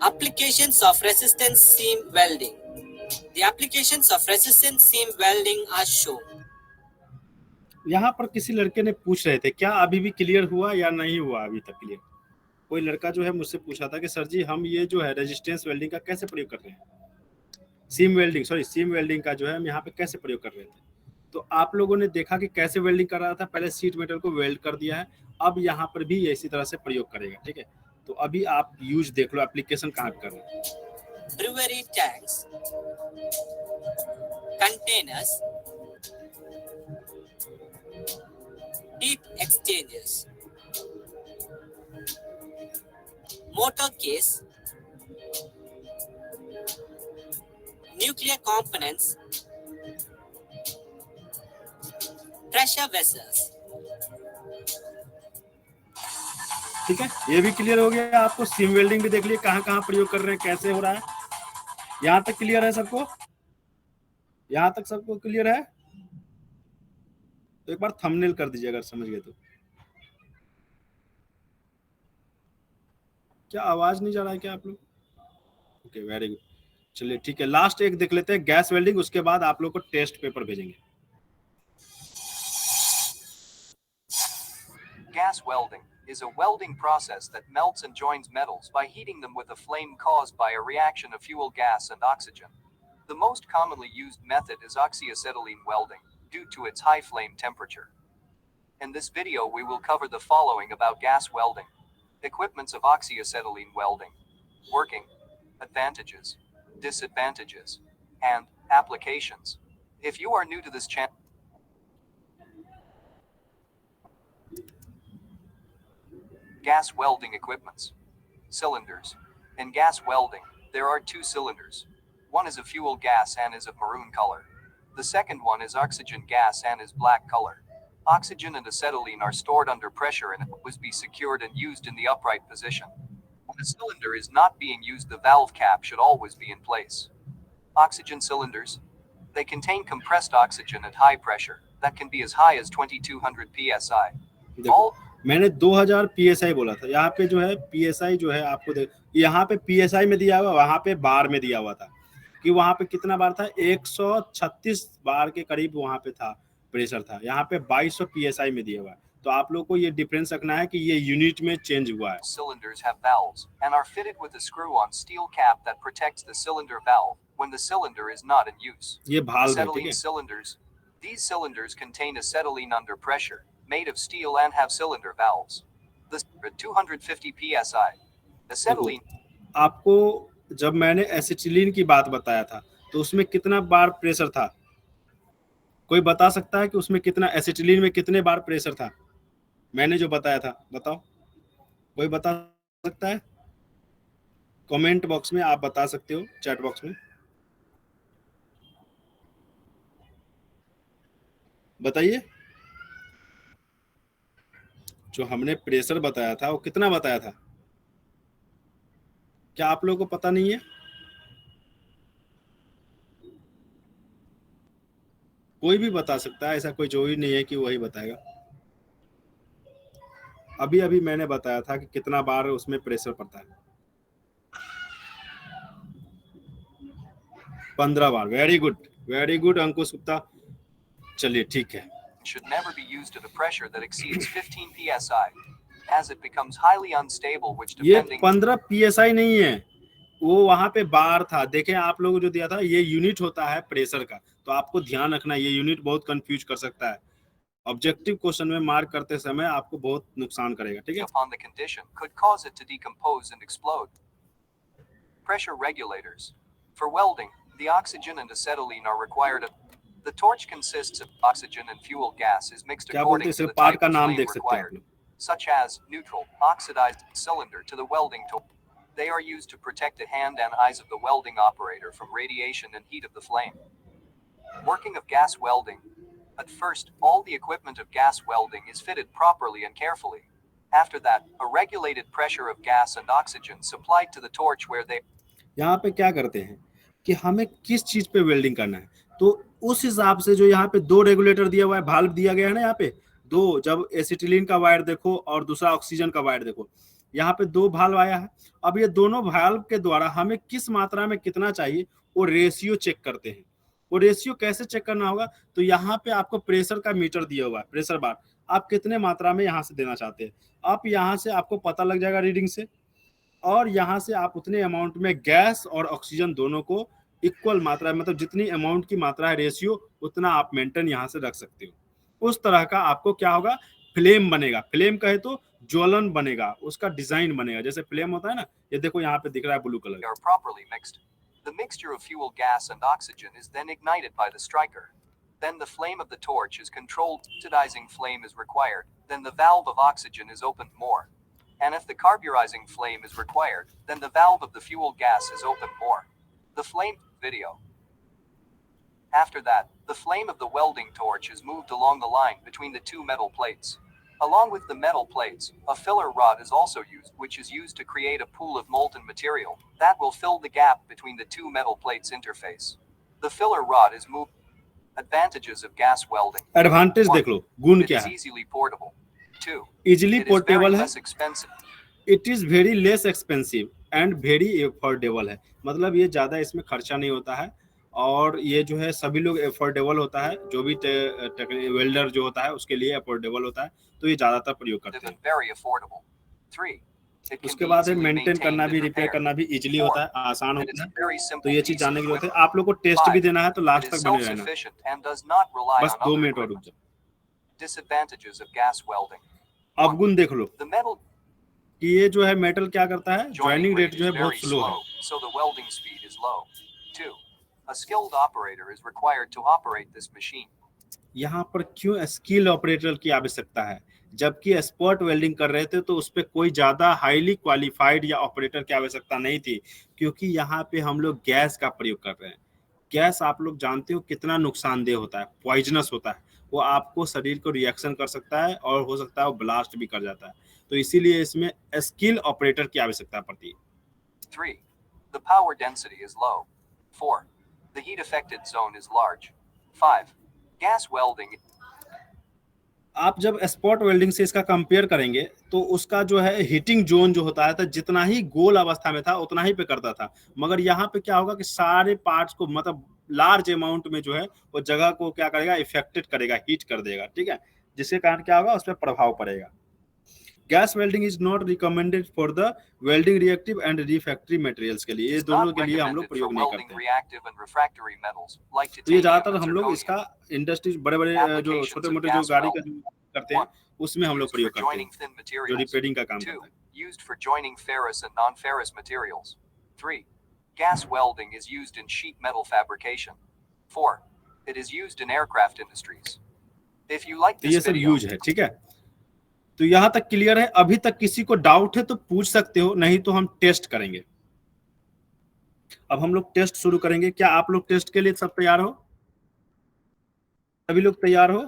Applications of resistance seam welding. The applications of resistance seam welding are shown. यहाँ पर किसी लड़के ने पूछ रहे थे क्या अभी भी क्लियर हुआ या नहीं हुआ अभी तक क्लियर। कोई लड़का जो है मुझसे पूछा था कि सर जी हम ये जो है रेजिस्टेंस वेल्डिंग का कैसे प्रयोग कर रहे हैं, सीम वेल्डिंग का जो है हम यहाँ पे कैसे प्रयोग कर रहे थे। तो आप लोगों ने देखा कि कैसे वेल्डिंग कर रहा था, पहले शीट मेटल को वेल्ड कर दिया है, अब यहाँ पर भी इसी तरह से प्रयोग करेगा। ठीक है, तो अभी आप यूज देख लो एप्लीकेशन कहाँ कर रहे हैं। Brewery tanks, containers, heat exchangers, motor case, nuclear components, pressure vessels. ठीक है, ये भी क्लियर हो गया आपको। सीम वेल्डिंग भी देख लिए कहाँ कहाँ प्रयोग कर रहे हैं, कैसे हो रहा है। यहाँ तक क्लियर है सबको, यहाँ तक सबको क्लियर है। तो एक बार थंबनेल कर दीजिए अगर समझ गए तो। क्या आवाज नहीं जा रहा है क्या आप लोग? Okay, very good. चलिए ठीक है, लास्ट एक देख लेते हैं गैस वेल्डिंग, उसके बाद आप लोग को टेस्ट पेपर भेजेंगे। Gas welding is a welding process that melts and joins metals by heating them with a flame caused by a reaction of fuel gas and oxygen. The most commonly used method is oxyacetylene welding, due to its high flame temperature. In this video we will cover the following about gas welding: equipments of oxyacetylene welding, working, advantages, disadvantages, and applications. If you are new to this channel, gas welding equipments. Cylinders. In gas welding, there are two cylinders. One is a fuel gas and is of maroon color. The second one is oxygen gas and is black color. Oxygen and acetylene are stored under pressure and always be secured and used in the upright position. When a cylinder is not being used, the valve cap should always be in place. Oxygen cylinders. They contain compressed oxygen at high pressure that can be as high as 2200 psi. All मैंने 2000 psi बोला था, यहाँ पे जो है psi जो है आपको देख, यहाँ पे psi में दिया हुआ, वहाँ पे बार में दिया हुआ था कि वहाँ पे कितना बार था, 136 बार के करीब वहाँ पे था प्रेशर था, यहाँ पे 2200 psi में दिया हुआ है। तो आप लोग को ये डिफरेंस रखना है कि ये यूनिट में चेंज हुआ है। Cylinders have valves and are fitted with a screw-on steel cap that protects the cylinder valve when the cylinder is not in use. ये भाल्व है, ठीक Acetylene है। cylinders. These cylinders contain acetylene under pressure, made of steel and have cylinder valves. The 250 psi. Acetylene. आपको जब मैंने acetylene की बात बताया था तो उसमें कितना बार प्रेशर था? कोई बता सकता है कि उसमें कितना, एसिटिलीन में कितने बार प्रेशर था? मैंने जो बताया था बताओ, कोई बता सकता है? कमेंट बॉक्स में आप बता सकते हो, चैट बॉक्स में बताइए। जो हमने प्रेशर बताया था वो कितना बताया था? क्या आप लोगों को पता नहीं है? कोई भी बता सकता है, ऐसा कोई जो ही नहीं है कि वही बताएगा। अभी अभी मैंने बताया था कि कितना बार उसमें प्रेशर पड़ता है, 15 बार। वेरी गुड अंकुश गुप्ता। चलिए ठीक है। Should never be used at a pressure that exceeds 15 psi, as it becomes highly unstable, which ये depending 15 psi नहीं है, वो वहां पे बार था। देखें आप लोगों को जो दिया था, ये यूनिट होता है प्रेशर का, तो आपको ध्यान रखना, ये यूनिट बहुत कंफ्यूज कर सकता है। ऑब्जेक्टिव क्वेश्चन में मार्क करते समय आपको बहुत नुकसान करेगा, ठीक है। upon the condition could cause it to decompose and explode. Pressure regulators. For welding, the oxygen and acetylene are required. The torch consists of oxygen and fuel gas is mixed क्या बोलते हैं, according to इसे the part type का of नाम flame देख सकते हैं आप required, लोग। such as neutral, oxidized cylinder to the welding torch. They are used to protect the hand and eyes of the welding operator from radiation and heat of the flame. Working of gas welding. At first, all the equipment of gas welding is fitted properly and carefully. After that, a regulated pressure of gas and oxygen supplied to the torch where they यहाँ पे क्या करते हैं कि हमें किस चीज पे वेल्डिंग करना है, तो उस हिसाब से जो यहाँ पे दो रेगुलेटर दिया हुआ है, भाल्व दिया गया है ना, यहाँ पे दो, जब एसिटिलीन का वायर देखो और दूसरा ऑक्सीजन का वायर देखो, यहाँ पे दो भाल्व आया है। अब ये दोनों भाल्व के द्वारा हमें किस मात्रा में कितना चाहिए वो रेशियो चेक करते हैं। वो रेशियो कैसे चेक करना होगा, तो यहाँ पे आपको प्रेशर का मीटर दिया हुआ है, प्रेशर बार, आप कितने मात्रा में यहाँ से देना चाहते हैं, आप यहाँ से आपको पता लग जाएगा रीडिंग से, और यहाँ से आप उतने अमाउंट में गैस और ऑक्सीजन दोनों को इक्वल मात्रा, मतलब जितनी अमाउंट की मात्रा है रेशियो, उतना आप मेंटेन यहाँ से रख सकते हो। उस तरह का आपको क्या होगा, फ्लेम बनेगा। फ्लेम कहे तो ज्वलन बनेगा, उसका डिजाइन बनेगा, जैसे फ्लेम होता है ना, ये देखो यहाँ पे दिख रहा है blue colour. are properly mixed. The mixture of fuel gas and oxygen is then ignited by the striker. Then the flame of the torch is controlled. Oxidizing flame is required. Then the valve of oxygen is opened more. And if the carburizing flame is required, then the valve of the fuel gas is opened more. The flame video. After that, the flame of the welding torch is moved along the line between the two metal plates. Along with the metal plates, a filler rod is also used, which is used to create a pool of molten material that will fill the gap between the two metal plates interface. The filler rod is moved. Advantages of gas welding. Advantage देख लो, गुण क्या It is है, easily portable. 2. Easily It is very portable है, less expensive. It is very less expensive and very affordable है, मतलब ये ज्यादा इसमें खर्चा नहीं होता है, और ये जो है सभी लोग एफोर्डेबल होता है, जो भी वेल्डर जो होता है उसके लिए एफोर्डेबल होता है, तो ये ज्यादातर प्रयोग करते हैं। Very affordable. 3. It can उसके be बाद है easily मेंटेन करना maintained भी, and रिपेयर repaired. करना भी इजिली होता है, आसान It is होता a है। very तो simple ये piece चीज of जानने की जरूरत है, equipment. आप लोग को टेस्ट भी देना है तो It लास्ट is तक बने रहना, self-sufficient and does not rely बस on 2 other मिनट और रुक equipment. जाओ। Disadvantages of gas welding. अवगुण देख लो The metal कि ये जो है मेटल क्या करता है, joining ज्वाइनिंग रेट rate जो is है बहुत very स्लो है। slow, so the welding speed is low. 2. A skilled operator is required to operate this machine. यहाँ पर क्यों स्किल ऑपरेटर की आवश्यकता है, जबकि एक्सपर्ट वेल्डिंग कर रहे थे तो उस पर कोई ज्यादा हाईली क्वालिफाइड या ऑपरेटर की आवश्यकता नहीं थी, क्योंकि यहाँ पे हम लोग गैस का प्रयोग कर रहे हैं। गैस आप लोग जानते हो कितना नुकसानदेह होता है, पॉइजनस होता है, वो आपको शरीर को रिएक्शन कर सकता है और हो सकता है वो ब्लास्ट भी कर जाता है, तो इसीलिए इसमें स्किल ऑपरेटर की आवश्यकता पड़ती है। 3. The power density is low. 4. The heat affected zone is large. 5. Gas welding. आप जब स्पॉट वेल्डिंग से इसका कंपेयर करेंगे तो उसका जो है हीटिंग जोन जो होता है तो जितना ही गोल अवस्था में था उतना ही पे करता था, मगर यहाँ पे क्या होगा कि सारे पार्ट्स को, मतलब लार्ज अमाउंट में जो है वो जगह को क्या करेगा, इफेक्टेड करेगा, हीट कर देगा, ठीक है, जिसके कारण क्या होगा, उस पर प्रभाव पड़ेगा। Gas welding is not recommended for the welding reactive and refractory materials के लिए, ये is दोनों not के लिए हम लोग recommended for प्रयोग नहीं welding करते। reactive and refractory metals like तो ये titanium ज्यादातर and हम लोग zirconium. इसका इंडस्ट्री बड़े बड़े जो छोटे मोटे जो गाड़ी का करते हैं उसमें हम लोग Used for प्रयोग करते हैं, joining thin जो materials. रिपेयरिंग का काम 2. करता है। Used for joining ferrous and non-ferrous materials. 3. Gas welding is used in sheet metal fabrication. 4. It is used in aircraft industries. If you like तो ये this सब video, यूज है, ठीक है, तो यहाँ तक क्लियर है। अभी तक किसी को डाउट है तो पूछ सकते हो, नहीं तो हम टेस्ट करेंगे। अब हम लोग टेस्ट शुरू करेंगे। क्या आप लोग टेस्ट के लिए सब तैयार हो? सभी लोग तैयार हो?